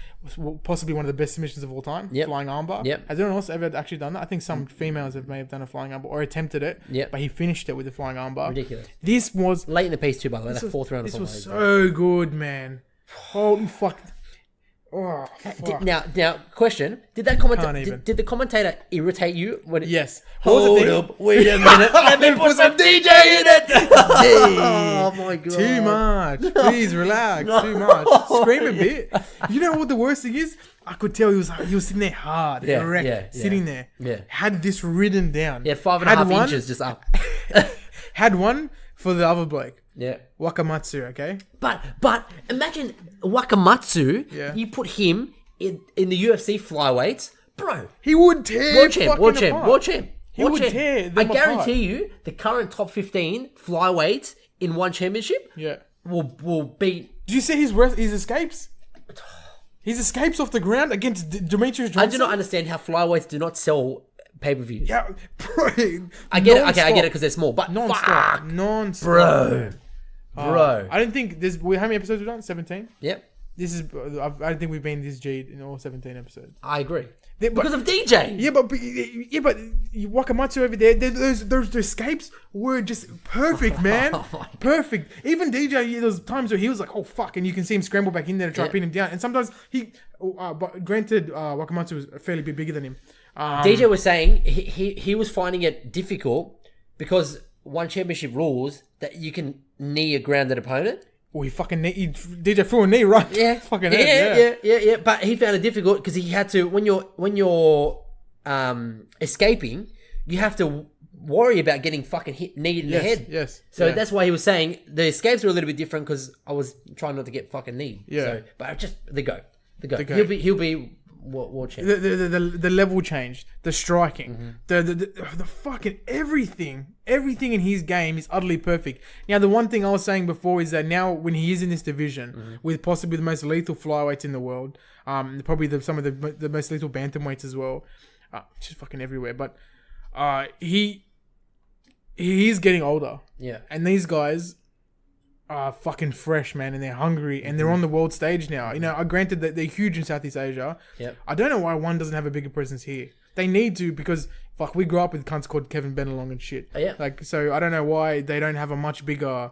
possibly one of the best submissions of all time. Yep. Flying armbar. Yep. Has anyone else ever actually done that? I think some females may have done a flying armbar or attempted it. Yep. But he finished it with the flying armbar. Ridiculous. This was Late in the piece too, by the way. That fourth round. This was so good, man. Holy fuck. Oh, fuck. Now, question: Did that Can't commentator? even. Did the commentator irritate you when? Yes. What was the Hold thing? up! Wait a minute. Let me put some DJ in it. Oh my god! Too much. Please relax. Too much. Scream a bit. You know what the worst thing is? I could tell he was sitting there hard, erect, sitting there. Yeah. Had this written down. Yeah, 5.5 Had one- inches just up. Had one for the other bloke. Yeah. Wakamatsu, okay? But imagine Wakamatsu. Yeah. You put him in the UFC flyweights, bro. He would tear World champ. He would tear them I guarantee apart. you, the current top 15 flyweights in one championship Yeah. will beat. Did you see his escapes? His escapes off the ground against Demetrius Johnson. I do not understand how flyweights do not sell pay-per-views. Yeah, bro. I get it. Okay, I get it because they're small, but Non-stop. fuck, Non-stop. bro. I don't think there's. How many episodes we've done? 17? Yep, This is. I don't think we've been this G'd in all 17 episodes. I agree. But- Because of DJ. Yeah, but Wakamatsu over there, those escapes were just perfect, man. Oh my God. Perfect. Even DJ, there was times where he was like, "Oh fuck," and you can see him scramble back in there to try to Yeah. pin him down. And sometimes but granted, Wakamatsu was a fairly bit bigger than him. DJ was saying he was finding it difficult because one championship rules that you can knee a grounded opponent. Oh, DJ threw a knee right. Yeah, Fucking yeah. But he found it difficult because he had to when you're escaping, you have to worry about getting fucking hit knee in the head. Yes. So yeah. that's why he was saying the escapes were a little bit different because I was trying not to get fucking knee. Yeah. So, but just the go. goat. He'll be world champion. the level changed, the striking, Mm-hmm. the fucking everything in his game is utterly perfect. Now, the one thing I was saying before is that now when he is in this division Mm-hmm. with possibly the most lethal flyweights in the world, probably some of the most lethal bantamweights as well, just fucking everywhere. But he's getting older, Yeah. and these guys are fucking fresh, man, and they're hungry, and they're on the world stage now. You know, granted that they're huge in Southeast Asia. Yep. I don't know why one doesn't have a bigger presence here. They need to, because fuck, we grew up with cunts called Kevin Benelong and shit. Oh, yeah. Like, so I don't know why they don't have a much bigger.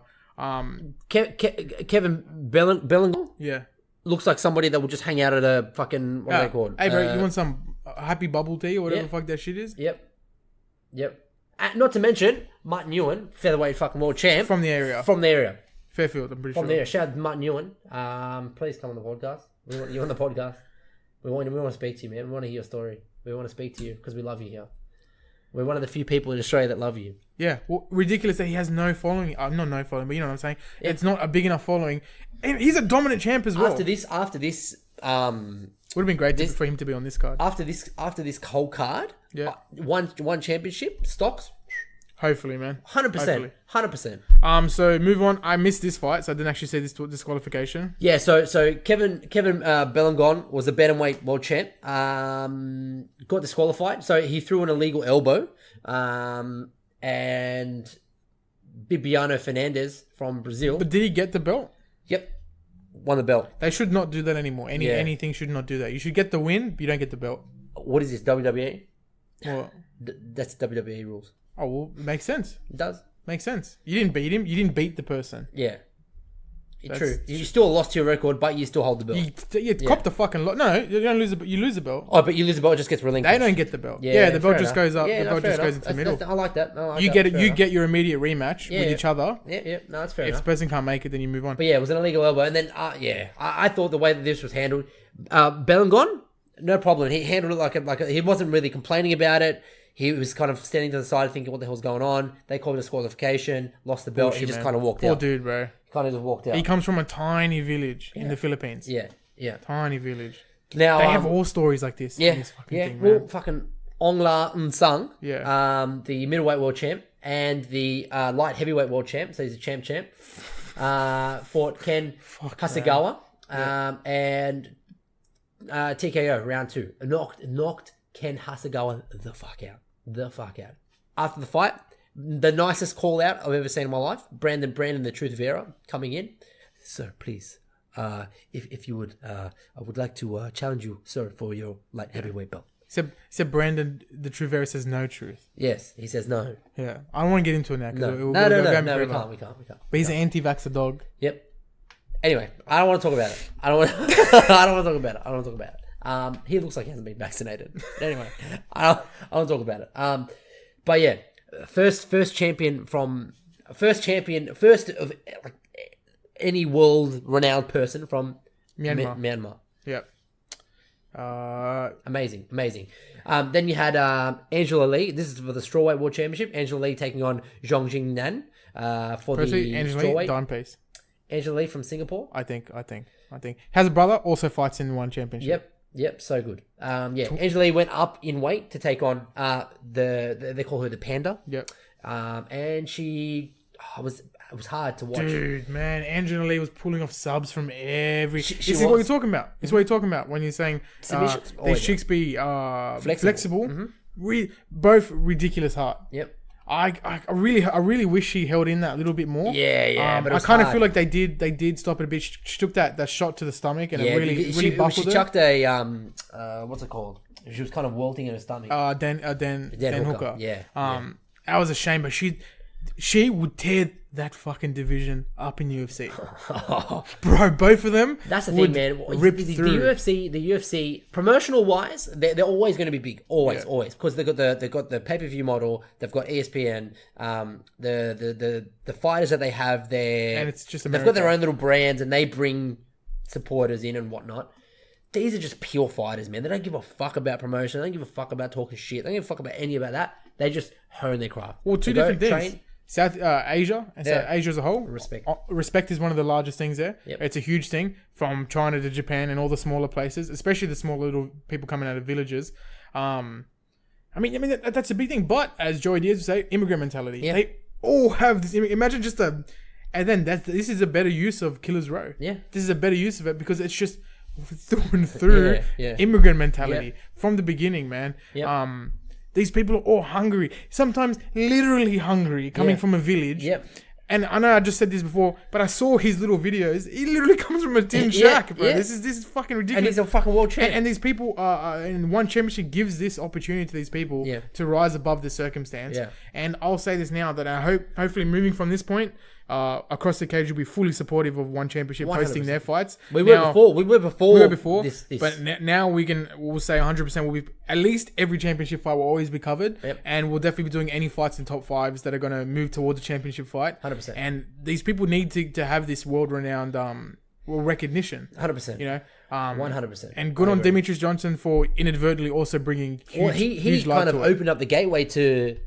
Kevin Bellingham Yeah. looks like somebody that will just hang out at a fucking what are they called? Hey, bro, you want some happy bubble tea or whatever yeah. the fuck that shit is? Yep. Not to mention Martin Ewan, featherweight fucking world champ From the area. From the area. Fairfield, I'm pretty From sure. there, shout out to Martin Ewan. Please come on the podcast. We want you on the podcast. We want to speak to you, man. We want to hear your story. We want to speak to you because we love you here. We're one of the few people in Australia that love you. Yeah, well, ridiculous that he has no following. Not no following, but you know what I'm saying. Yeah. It's not a big enough following. And he's a dominant champ as well. After this, would have been great for him to be on this card. After this whole card, Yeah. one championship stocks, Hopefully, man. 100%, 100%. So move on. I missed this fight, so I didn't actually see this disqualification. Yeah, so Kevin Bellingham was the bantamweight world champ. Got disqualified, so he threw an illegal elbow. And Bibiano Fernandes from Brazil. But did he get the belt? Yep, won the belt. They should not do that anymore. Anything should not do that. You should get the win, but you don't get the belt. What is this, WWE? Well, That's WWE rules. oh, well, makes sense. It does. Makes sense. You didn't beat him. You didn't beat the person. Yeah. True. You still lost your record, but you still hold the belt. You cop the fucking lot. No, you don't lose the. You lose the belt. Oh, but you lose the belt, it just gets relinquished. They don't get the belt. Yeah, the belt fair just enough. goes up. Yeah, The belt fair just goes enough. into the middle. I like that. You get it. You get your immediate rematch with each other. Yeah. No, that's fair If the enough. person can't make it, then you move on. But yeah, it was an illegal elbow, and then I thought the way that this was handled, Bellingham, no problem. He handled it like he wasn't really complaining about it. He was kind of standing to the side, thinking, "What the hell's going on?" They called it a disqualification, lost the belt. Bullshit, He just man. kind of walked Poor out. dude, bro. Kind of just walked out. He comes from a tiny village in the Philippines. Yeah. Tiny village. Now They have all stories like this. in this fucking thing, well, man. fucking Ongla Nsung, Yeah. the middleweight world champ and the light heavyweight world champ, so he's a champ, fought Ken Hasegawa, and TKO round 2. Knocked Ken Hasegawa the fuck out. The fuck out. After the fight, the nicest call out I've ever seen in my life. Brandon, the Truth Vera, coming in. Sir, please, if you would, I would like to challenge you, sir, for your light heavyweight belt. Except Brandon, the Truth Vera says no truth. Yes, he says no. Yeah, I don't want to get into it now. No, we can't. But he's an anti-vaxxer dog. Yep. Anyway, I don't want to talk about it. I don't want to talk about it. He looks like he hasn't been vaccinated. Anyway, I don't talk about it. But yeah, first of like any world-renowned person from Myanmar. Yep. Amazing. Then you had Angela Lee. This is for the strawweight world championship. Angela Lee taking on Zhong Jing Nan for the Angela strawweight. Lee, dime piece. Angela Lee from Singapore. I think. Has a brother, also fights in one championship. Yep, so good. Angela Lee went up in weight to take on they call her the Panda. Yep. And she it was hard to watch. Dude, man, Angela Lee was pulling off subs from every. She this is was. what you're talking about. It's what you're talking about when you're saying Submissions. these chicks be flexible. Both ridiculous hard. Yep. I really wish she held in that a little bit more. Yeah. But it I was kind of hard. feel like they did stop it a bit. She took that shot to the stomach and it really buckled she her. chucked a what's it called? She was kind of wilting in her stomach. Dan Hooker. Yeah. That was a shame, but she would tear that fucking division up in UFC. Bro, both of them. That's the would thing, man. Rip the through. UFC, promotional wise, they're always going to be big. Always, because they've got the pay-per-view model. They've got ESPN. The fighters that they have there, and it's just they've got their own little brands, and they bring supporters in and whatnot. These are just pure fighters, man. They don't give a fuck about promotion. They don't give a fuck about talking shit. They don't give a fuck about any about that. They just hone their craft. Well, two different things. South Asia and South Asia as a whole. Respect is one of the largest things there. Yep. It's a huge thing from China to Japan and all the smaller places, especially the small little people coming out of villages. I mean that's a big thing. But as Joey Diaz would say, immigrant mentality. Yeah. They all have this. Imagine just and then this is a better use of Killer's Row. Yeah. This is a better use of it because it's just through and through Yeah. immigrant mentality from the beginning, man. Yep. These people are all hungry. Sometimes literally hungry, coming from a village. Yep. And I know I just said this before, but I saw his little videos. He literally comes from a tin shack, bro. Yeah. This is fucking ridiculous. And he's a fucking world champ. And these people and one championship gives this opportunity to these people to rise above the circumstance. Yeah. And I'll say this now that I hopefully moving from this point, Across the Cage will be fully supportive of one championship 100%. hosting their fights. We were before. This. But now we'll say 100% will be at least every championship fight will always be covered. Yep. And we'll definitely be doing any fights in top fives that are going to move towards a championship fight. 100%. And these people need to have this world-renowned recognition. 100%. You know, 100%. And good on Demetrius Johnson for inadvertently also bringing huge, he huge light kind of to it. opened up the gateway to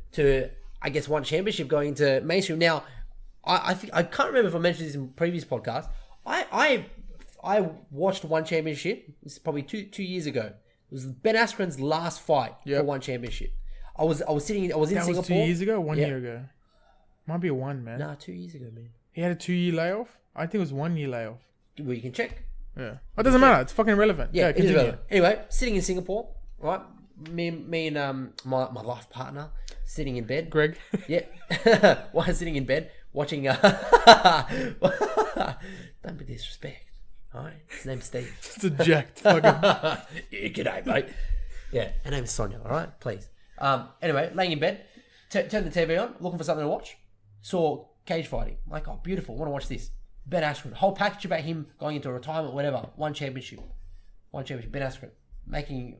I guess one championship going into mainstream. Now, I can't remember if I mentioned this in previous podcasts. I watched one championship. This is probably two years ago. It was Ben Askren's last fight for one championship. I was in Singapore. Was 2 years ago, 1 year ago. Might be a one, man. Nah, 2 years ago, man. He had a 2-year layoff. I think it was 1 year layoff. Well, you can check. Yeah, it doesn't matter. It's fucking irrelevant. Yeah, it is continue. relevant. Anyway, sitting in Singapore, right? Me and my life partner sitting in bed. Greg. Yeah, while sitting in bed watching. Don't be disrespect. All right, his name's Steve. It's a jacked fucking. Yeah, g'day, mate. Yeah, her name is Sonia. All right, please. Anyway, laying in bed, turned the TV on, looking for something to watch. Saw cage fighting. I'm like, oh, beautiful. Want to watch this? Ben Askren. Whole package about him going into retirement, whatever. One championship. Ben Askren. Making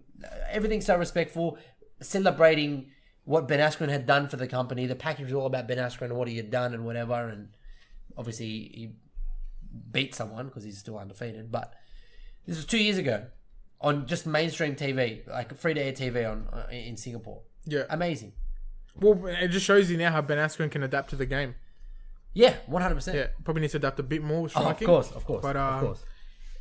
everything so respectful, celebrating what Ben Askren had done for the company. The package was all about Ben Askren and what he had done and whatever. And obviously he beat someone because he's still undefeated. But this was 2 years ago on just mainstream TV, like free-to-air TV in Singapore. Yeah. Amazing. Well, it just shows you now how Ben Askren can adapt to the game. Yeah, 100%. Yeah, probably needs to adapt a bit more with Oh, striking. of course. But, of course.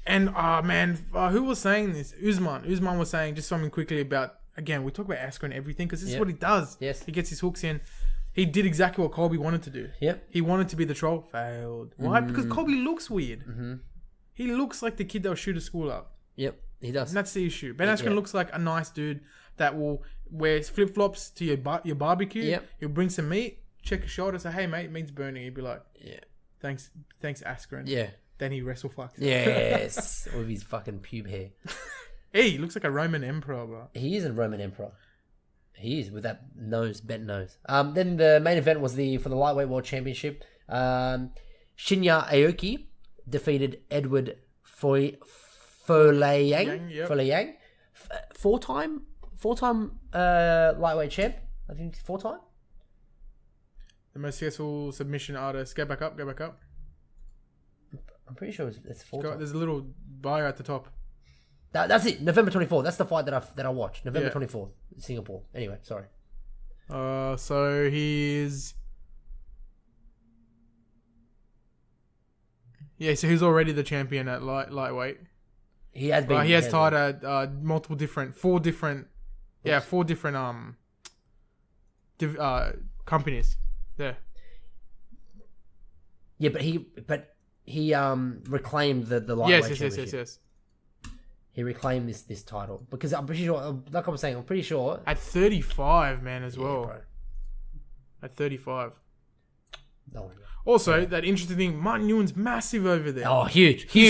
And, man, who was saying this? Usman was saying just something quickly about, again, we talk about Askren and everything because this is what he does. Yes. He gets his hooks in. He did exactly what Colby wanted to do. Yep. He wanted to be the troll. Failed. Why? Because Colby looks weird. Mm-hmm. He looks like the kid that will shoot a school up. Yep, he does. And that's the issue. Ben Askren looks like a nice dude, that will wear flip flops to your barbecue. Yep. He'll bring some meat, check your shoulder, say, "Hey mate, meat's burning." He'd be like, Yeah. "Thanks, Askren." Yeah. Then he wrestle fucks. Yes. With his fucking pube hair. Hey, he looks like a Roman emperor, bro. He is a Roman emperor. He is with that nose, bent nose. Then the main event was for the lightweight world championship. Shinya Aoki defeated Edward Folayang. Yep. Folayang, four-time lightweight champ. I think 4-time. The most successful submission artist. Go back up. I'm pretty sure it's 4-time. There's a little bio at the top. That's it. November 24th. That's the fight that I watched. November Yeah. 24th, Singapore. Anyway, sorry. So he's. Yeah, so he's already the champion at lightweight. He has been. He has tied at four different companies. Yeah. Yeah, but he reclaimed the lightweight championship. Yes. He reclaimed this title because I'm pretty sure, like I was saying, I'm pretty sure At 35, man, as well. bro. At 35. Don't worry about it. Also, that interesting thing, Martin Nguyen's massive over there. Oh, huge, bro,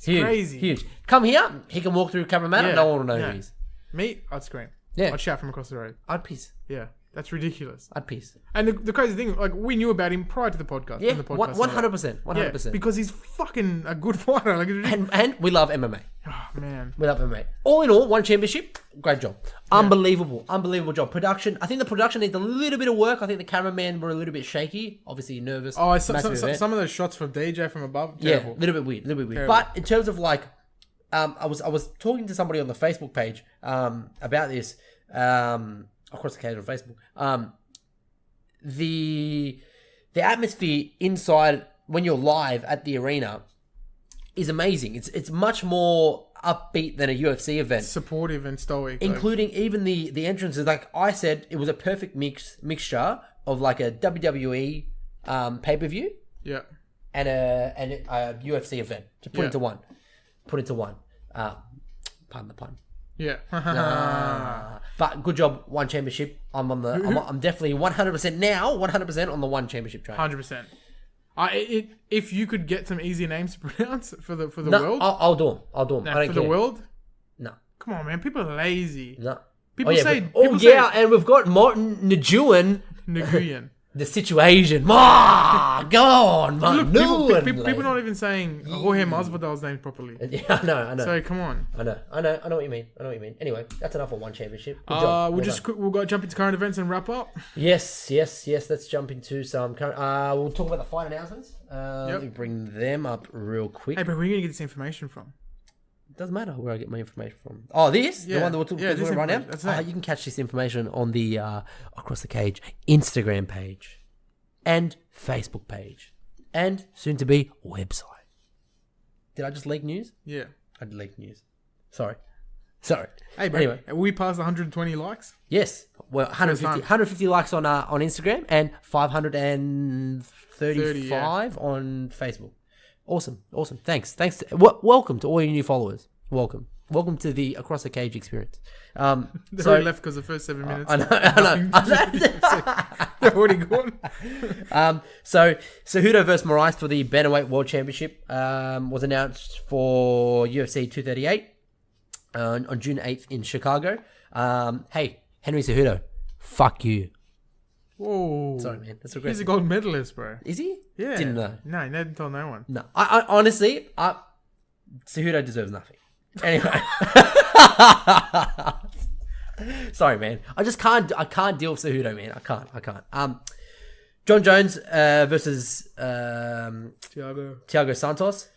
huge, crazy. huge. Come here, he can walk through cameraman. Yeah, No one will know yeah. who he is. Me, I'd scream. Yeah. I'd shout from across the road. I'd piss. Yeah, that's ridiculous. I'd piss. And the crazy thing, like, we knew about him prior to the podcast. Yeah, when the podcast 100%, 100%. Yeah, because he's fucking a good fighter. Like, it's ridiculous. And we love MMA. Oh, man. We love MMA. All in all, one championship, great job. Unbelievable job. Production, I think the production needs a little bit of work. I think the cameramen were a little bit shaky. Obviously nervous. Oh, massive event. some of those shots from DJ from above, Yeah, terrible. a little bit weird. Terrible. But in terms of like, I was talking to somebody on the Facebook page about this across the cage on Facebook. The atmosphere inside when you're live at the arena is amazing. It's much more upbeat than a UFC event, Supportive and stoic. including even the entrances. Like I said, it was a perfect mixture of like a WWE pay-per-view yeah. and a UFC event to put Yeah. into one. Pardon the pun. Yeah. But good job, one championship. I'm definitely 100% now, 100% on the one championship train. 100%. If you could get some easier names to pronounce for the No, world. I'll do them. I don't for care. the world? No, Come on, man. People are lazy. no. People say... and we've got Martin Nguyen. Nguyen. The situation. Go on, Martin Look, Nguyen. people not even saying Jorge Masvidal's name properly. Yeah, I know. So, come on. I know what you mean. Anyway, that's enough on one championship. Good job. We'll Well done. we'll go jump into current events and wrap up. Yes. Let's jump into some current. We'll talk about the fight announcements. Let me bring them up real quick. Hey, but where are you going to get this information from? It doesn't matter where I get my information from. Oh, this? Yeah. The one that we're talking Yeah, this about right now? information. That's it. You can catch this information on the Across the Cage Instagram page and Facebook page and soon to be website. Did I just leak news? Yeah. I did leak news. Sorry. Hey, bro. Anyway. Are we past 120 likes? Yes. Well, 150 likes on Instagram and 535 on Facebook. Awesome. Thanks. Welcome to all your new followers. Welcome to the Across the Cage experience. They already left because the first 7 minutes. I know. They're already gone. So Cejudo versus Moraes for the Bantamweight World Championship was announced for UFC 238 on June 8th in Chicago. Hey, Henry Cejudo, fuck you. Whoa. Sorry, man. That's He's a aggressive. gold medalist, bro. Is he? Yeah. Didn't know. No, he didn't tell no one. No. I honestly, Cejudo deserves nothing. Anyway. Sorry, man. I can't deal with Cejudo, man. I can't. John Jones versus Thiago Santos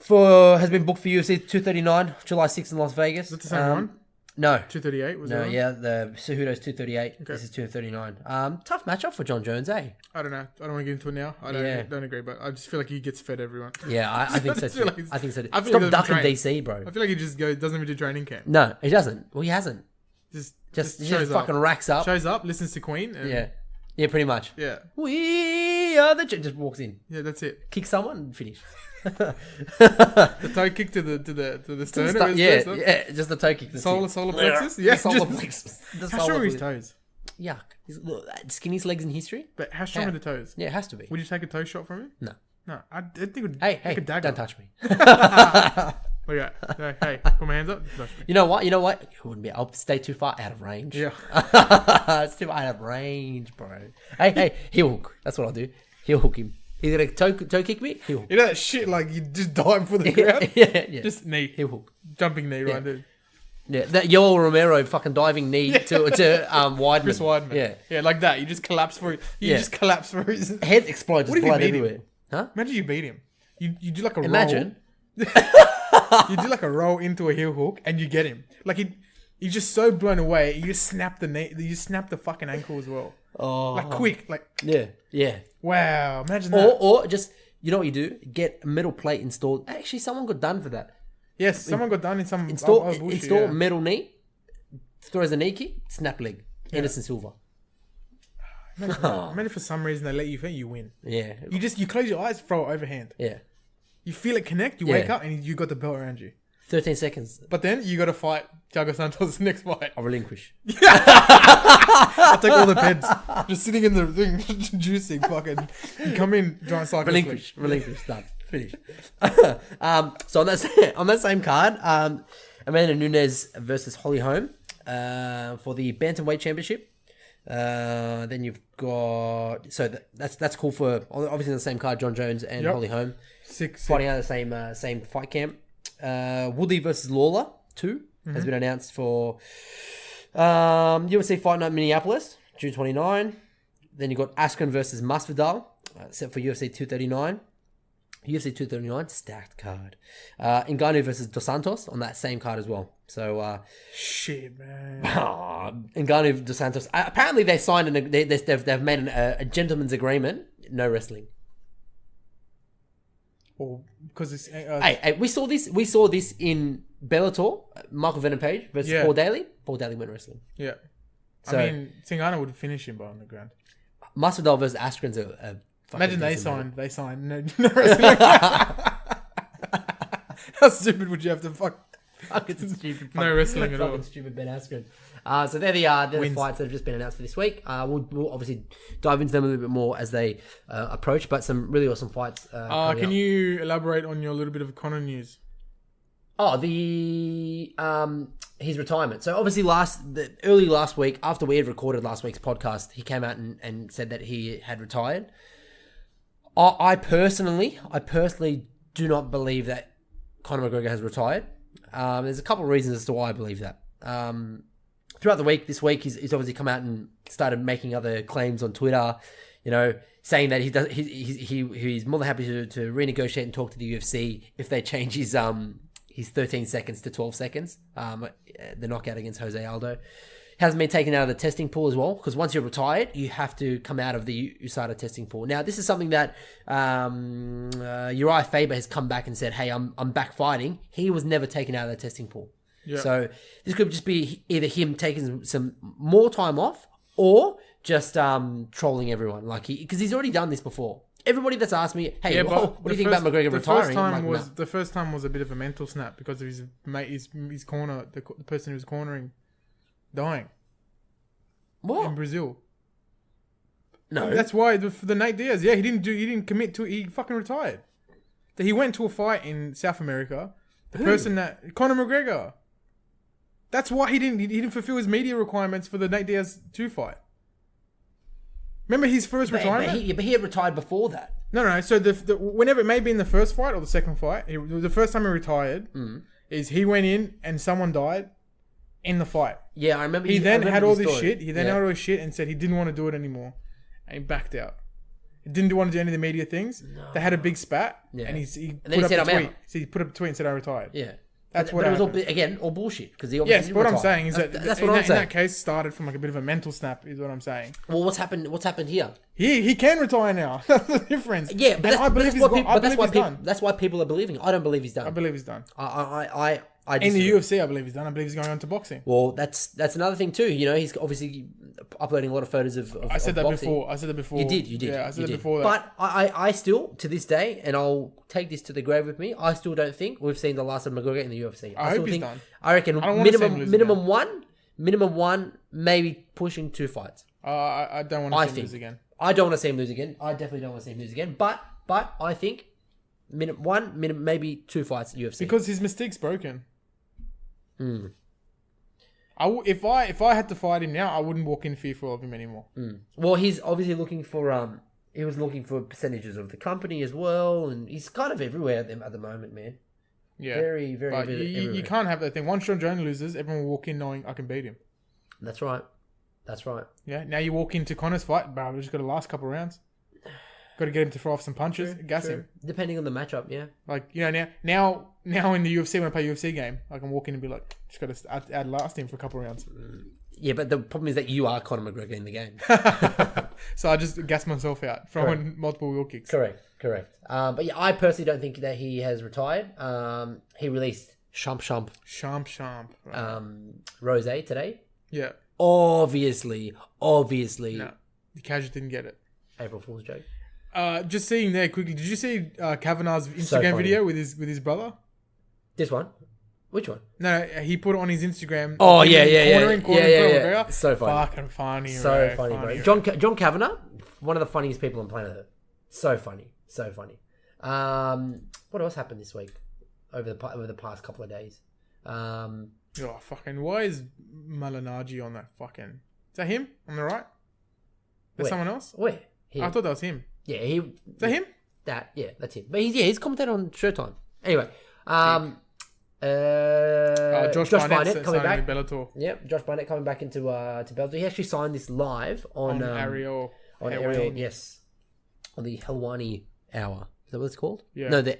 has been booked for UFC 239, July 6th in Las Vegas. Is that the same one? No. 238 was No, it? yeah, the Cejudo's 238. Okay. This is 239. Tough matchup for John Jones, eh? I don't know. I don't want to get into it now. I don't agree, but I just feel like he gets fed everyone. Yeah, I think so I feel too. like he's- I think so too. I feel Stop like he ducking doesn't DC, bro. I feel like he just doesn't even do training camp. No, he doesn't. Well, he hasn't. Just He shows just up. fucking racks up. Shows up, listens to Queen. And Yeah, pretty much. Yeah. We We are the just walks in, Yeah, that's it. kick someone, and finish. The toe kick to the sternum. Yeah, just the toe kick. Solar plexus. Yeah, solar just- plexus. The How solar strong are his plexus. toes? Yuck. Skinniest legs in history? But how strong Yeah. are the toes? Yeah, it has to be. Would you take a toe shot from him? No. No, I think it would. Hey, like a dagger. don't touch me. Look at that. Hey, put my hands up. Touch me. You know what? It wouldn't be. I'll stay too far out of range. Yeah. It's too out of range, bro. Hey, heel hook. That's what I'll do. Heel hook him. He's gonna toe kick me. Heel hook. You know that shit like you just dive for the ground. yeah. Just knee, heel hook. jumping knee right there. Yeah, that Yoel Romero fucking diving knee to Weidman. Chris Weidman. Yeah, like that. You just collapse for it. You Yeah. just collapse for his Head explodes. What if you Blood beat him? everywhere. Huh? Imagine you beat him. You do like a Imagine. roll. You do like a roll into a heel hook and you get him. Like he's just so blown away. You just snap the knee. You snap the fucking ankle as well. Oh. Like quick. Like Yeah. wow. Imagine that. Or just, you know what you do? Get a metal plate installed. Actually, someone got done for that. Yes, someone got done in some Install bullshit, install metal knee. Throws a knee kick. Snap leg. Anderson Silva. Imagine for some reason they let you think you win. Yeah. You close your eyes, throw it overhand. Yeah. You feel it connect. You Yeah. wake up and you got the belt around you. 13 seconds. But then you got to fight Thiago Santos next fight. I'll relinquish. I'll take all the beds, just sitting in the thing, juicing. Fucking, you come in, giant cycle. Relinquish. Done. Finish. So on that same card, Amanda Nunes versus Holly Holm for the bantamweight championship. Then you've got that's cool for obviously on the same card, John Jones and Holly Holm fighting out of the same fight camp. Woodley versus Lawler 2 has been announced for UFC Fight Night Minneapolis, June 29. Then you got Askren versus Masvidal set for UFC 239. UFC 239 stacked card. Ngannou versus Dos Santos on that same card as well. So shit, man. Ngannou Dos Santos. Apparently they signed they've made a gentleman's agreement. No wrestling. Or because it's Hey, we saw this in Bellator. Michael Venom Page versus Paul Daly. Paul Daly went wrestling. yeah. So- I mean, Ngannou would finish him, but on the ground. Masvidal versus Askren's a fucking Imagine they decent signed no wrestling. How stupid would you have to fuck? Fucking stupid. No wrestling at all. Fucking stupid Ben Askren. So they're the fights that have just been announced for this week. We'll obviously dive into them a little bit more as they approach, but some really awesome fights. Can you elaborate on your little bit of Conor news? Oh, his retirement. So obviously early last week, after we had recorded last week's podcast, he came out and said that he had retired. I personally do not believe that Conor McGregor has retired. There's a couple of reasons as to why I believe that. Throughout the week, this week, he's obviously come out and started making other claims on Twitter, saying that he's more than happy to renegotiate and talk to the UFC if they change his 13 seconds to 12 seconds, the knockout against Jose Aldo. Hasn't been taken out of the testing pool as well, because once you're retired, you have to come out of the USADA testing pool. Now, this is something that Uriah Faber has come back and said, hey, I'm back fighting. He was never taken out of the testing pool. Yeah. So this could just be either him taking some more time off or just trolling everyone, because he's already done this before. Everybody that's asked me, hey, what do you think about McGregor retiring? The first time was a bit of a mental snap because of his mate, his corner, the person who was cornering, dying. What? In Brazil. No. That's why for the Nate Diaz, he didn't commit to it. He fucking retired. He went to a fight in South America. Conor McGregor. That's why he didn't fulfill his media requirements for the Nate Diaz 2 fight. Remember his first retirement? But he had retired before that. No. So whenever it may be in the first fight or the second fight, the first time he retired is he went in and someone died in the fight. Yeah, I remember. He then had all this shit. He then had all this shit and said he didn't want to do it anymore, and he backed out. He didn't want to do any of the media things. No. They had a big spat, and he put up a tweet. So he put up a tweet and said I retired. Yeah. That's what it was all bullshit because he obviously what I'm saying is that that's in that case started from a bit of a mental snap is what I'm saying. Well, what's happened here? He can retire now. That's the difference. Yeah, but I believe he's done. That's why people are believing. I don't believe he's done. I believe he's done. I I In the disagree. UFC, I believe he's done. I believe he's going on to boxing. Well, that's another thing too. You know, he's obviously uploading a lot of photos of I said that boxing. before. I said that before. You did. Yeah, I said you that did. before. That. But I still, to this day, and I'll take this to the grave with me, I still don't think we've seen the last of McGregor in the UFC. I still hope he's think, done. I reckon I don't wanna see him lose minimum one, maybe pushing 2 fights. I don't want to see him lose again. I don't want to see him lose again. I definitely don't want to see him lose again. But I think maybe 2 fights at UFC. Because his mystique's broken. Mm. If I had to fight him now, I wouldn't walk in fearful of him anymore. Well, he's obviously looking for he was looking for percentages of the company as well, and he's kind of everywhere at the moment, man. Yeah, Very, very, but very you everywhere. can't have that thing. Once Sean Jones loses, everyone will walk in knowing I can beat him. That's right. That's right. Yeah. Now you walk into Conor's fight, bro. We just got to last couple rounds. Got to get him to throw off some punches, gas him. Depending on the matchup, yeah. Like, you know, now in the UFC, when I play UFC game, I can walk in and be like, just got to outlast him for a couple rounds. Yeah, but the problem is that you are Conor McGregor in the game. So I just gas myself out, throwing multiple wheel kicks. Correct. But yeah, I personally don't think that he has retired. He released Shump Right. Rose today. Yeah. Obviously. No, the casual didn't get it. April Fool's joke. Just seeing there quickly. Did you see Kavanagh's Instagram So funny. video with his brother? This one? Which one? No, he put it on his Instagram. Oh, Him yeah. cornering Yeah. So funny. Fucking funny, So bro. funny, bro. Bro. John Kavanagh, one of the funniest people on planet Earth. So funny. What else happened this week? Over the past couple of days. Oh, fucking. Why is Malinaji on that fucking. Is that him on the right? Is that Where? someone else? Where? Him. I thought that was him. Yeah, he. Is that him? That's him. But he's commentated on Showtime. Anyway, Josh Barnett coming back. in Bellator. Yep, Josh Barnett coming back into to Bellator. He actually signed this live on Ariel. Ariel, yes, on the Helwani Hour. Is that what it's called? Yeah. No, the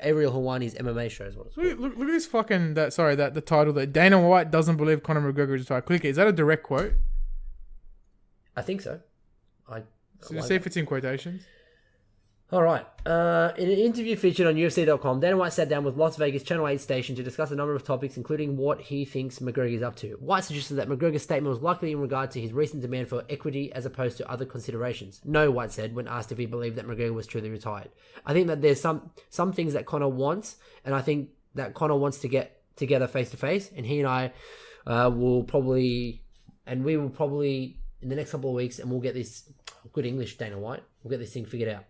Ariel Helwani's MMA show is what it's called. Look at this fucking the title that Dana White doesn't believe Conor McGregor is retired. Click it. Is that a direct quote? I think so. So see if it's in quotations. All right. In an interview featured on UFC.com, Dana White sat down with Las Vegas Channel 8 station to discuss a number of topics, including what he thinks McGregor is up to. White suggested that McGregor's statement was likely in regard to his recent demand for equity as opposed to other considerations. No, White said, when asked if he believed that McGregor was truly retired. I think that there's some things that Conor wants, and I think that Conor wants to get together face-to-face, and he and I will probably, in the next couple of weeks, and we'll get this, good English, Dana White, we'll get this thing figured out.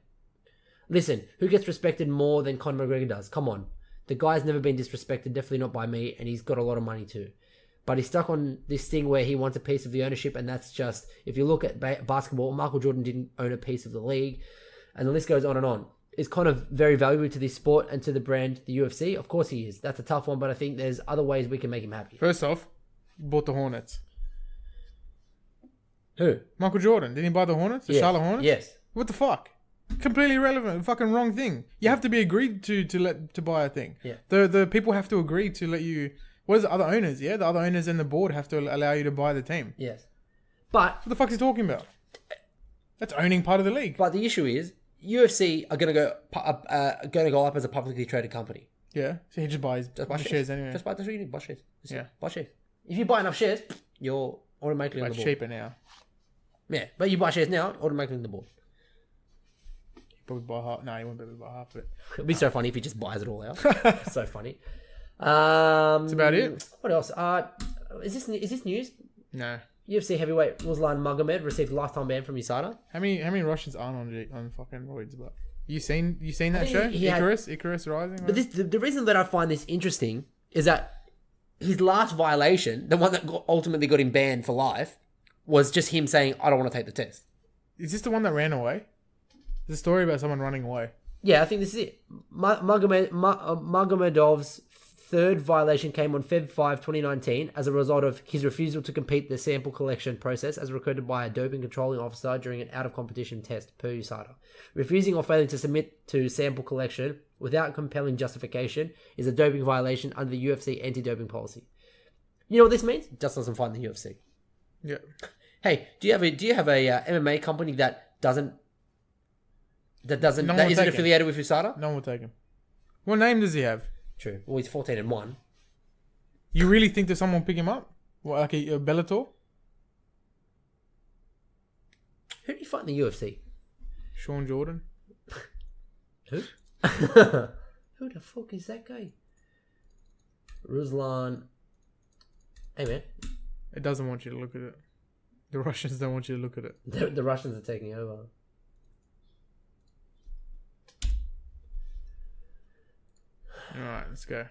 Listen, who gets respected more than Conor McGregor does? Come on. The guy's never been disrespected, definitely not by me, and he's got a lot of money too. But he's stuck on this thing where he wants a piece of the ownership, and that's just, if you look at basketball, Michael Jordan didn't own a piece of the league, and the list goes on and on. Is Conor very valuable to this sport and to the brand, the UFC? Of course he is. That's a tough one, but I think there's other ways we can make him happy. First off, bought the Hornets. Who? Michael Jordan. Didn't he buy the Hornets? The Charlotte Hornets? Yes. What the fuck? Completely irrelevant. Fucking wrong thing. You have to be agreed to buy a thing. Yeah. The people have to agree to let you. What is the other owners? Yeah, the other owners and the board have to allow you to buy the team. Yes. But What the fuck is he talking about? That's owning part of the league. the issue is UFC are going to go up as a publicly traded company. Yeah. So he just buys Just buy shares anyway. Just buy the shares. Buy shares. Yeah. Buy shares. If you buy enough shares, you're automatically on But the board. cheaper now. Yeah, but you buy shares now, automatically on the board. Probably buy half. No, he won't be able to buy half of it. It'd be so funny if he just buys it all out. So funny. That's about it. What else? Is this news? No. UFC heavyweight Ruslan Magomed received lifetime ban from USADA. How many Russians aren't on fucking roids? But you seen that think show? he had- Icarus Rising. But the reason that I find this interesting is that his last violation, the one that ultimately got him banned for life, was just him saying, "I don't want to take the test." Is this the one that ran away? There's a story about someone running away. Yeah, I think this is it. Magomedov's third violation came on Feb 5, 2019 as a result of his refusal to complete the sample collection process as recorded by a doping controlling officer during an out-of-competition test per USADA. Refusing or failing to submit to sample collection without compelling justification is a doping violation under the UFC anti-doping policy. You know what this means? Just doesn't fight in the UFC. Yeah. Hey, do you have a MMA company that isn't take it. affiliated with USADA? No one will take him. What name does he have? True. Well, he's 14-1. You really think that someone will pick him up? What, like a Bellator? Who do you fight in the UFC? Sean Jordan? Who? Who the fuck is that guy? Ruslan. Hey, man. It doesn't want you to look at it. The Russians don't want you to look at it. The Russians are taking over. Alright, let's go.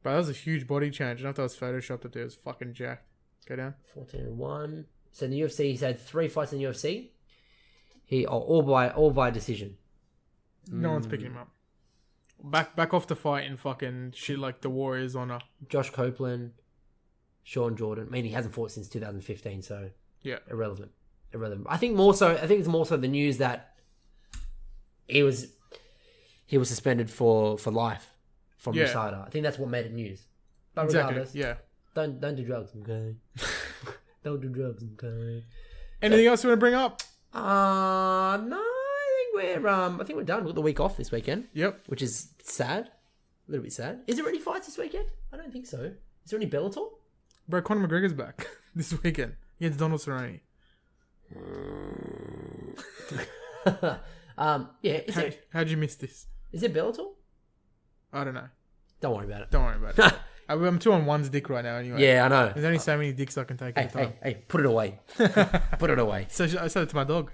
But that was a huge body change. I don't know if that was photoshopped up there. It was fucking jacked. Go down. 14-1. So in the UFC, he's had 3 fights in the UFC. All by decision. No one's picking him up. Back off the fight and fucking shit like the Warriors on a... Josh Copeland, Sean Jordan. I mean, he hasn't fought since 2015, so Yeah. irrelevant. I think it's more so the news that he was suspended for life from Yeah. USADA. I think that's what made it news. But Exactly. regardless, Yeah. don't do drugs, okay? Don't do drugs, okay? Anything else you want to bring up? No, I think we're done. We've got the week off this weekend, Yep. which is sad. A little bit sad. Is there any fights this weekend? I don't think so. Is there any Bellator? Bro, Conor McGregor's back this weekend against Donald Cerrone. Yeah. How'd you miss this? Is it Bellator? I don't know. Don't worry about it. Don't worry about it. I'm 2 on 1's dick right now anyway. Yeah, I know. There's only so many dicks I can take at a time. Hey, put it away. Put it away. So I said it to my dog.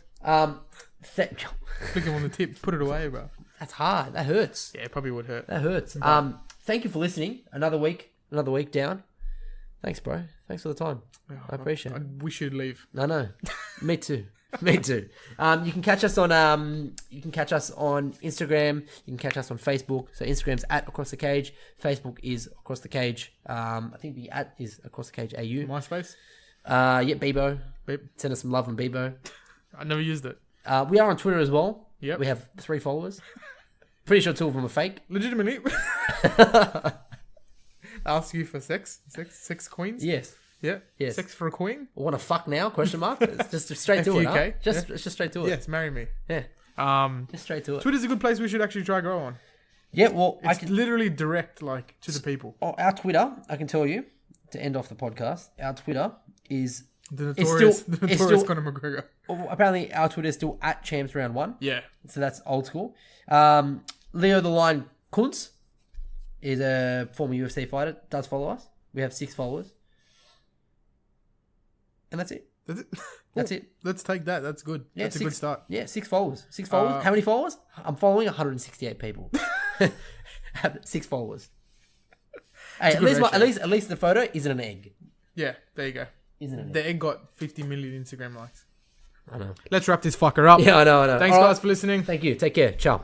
Flick him on the tip. Put it away, bro. That's hard. That hurts. Yeah, it probably would hurt. That hurts. Thank you for listening. Another week down. Thanks, bro. Thanks for the time. I appreciate it. I wish you'd leave. I know. Me too. Me too. You can catch us on Instagram. You can catch us on Facebook. So Instagram's at Across the Cage. Facebook is Across the Cage. I think the at is Across the Cage AU. MySpace? Yeah, Bebo. Beep. Send us some love on Bebo. I never used it. We are on Twitter as well. Yep. We have 3 followers. Pretty sure 2 of them are fake. Legitimately. Ask you for sex queens? Yes. Yeah. Yes. Sex for a queen? Want to fuck now? Question mark. It's just straight to it. Huh? FUK, It's just straight to it. Yes, marry me. Yeah. Just straight to it. Twitter's a good place we should actually try grow on. Yeah. Well, It's literally direct, like, to the people. Our Twitter, I can tell you, to end off the podcast, our Twitter is The It's notorious, still- the it's notorious still- Conor McGregor. apparently our Twitter is still at Champs Round 1. Yeah. So that's old school. Leo the Lion Kuntz is a former UFC fighter. Does follow us. We have 6 followers. And that's it. That's it. That's it. Let's take that. That's good. Yeah, That's a good start. Yeah, 6 followers. 6 followers. How many followers? I'm following 168 people. 6 followers. Hey, a good ratio. at least the photo isn't an egg. Yeah, there you go. Isn't it? The egg got 50 million Instagram likes. I know. Let's wrap this fucker up. Yeah, I know. Thanks, All guys, right. for listening. Thank you. Take care. Ciao.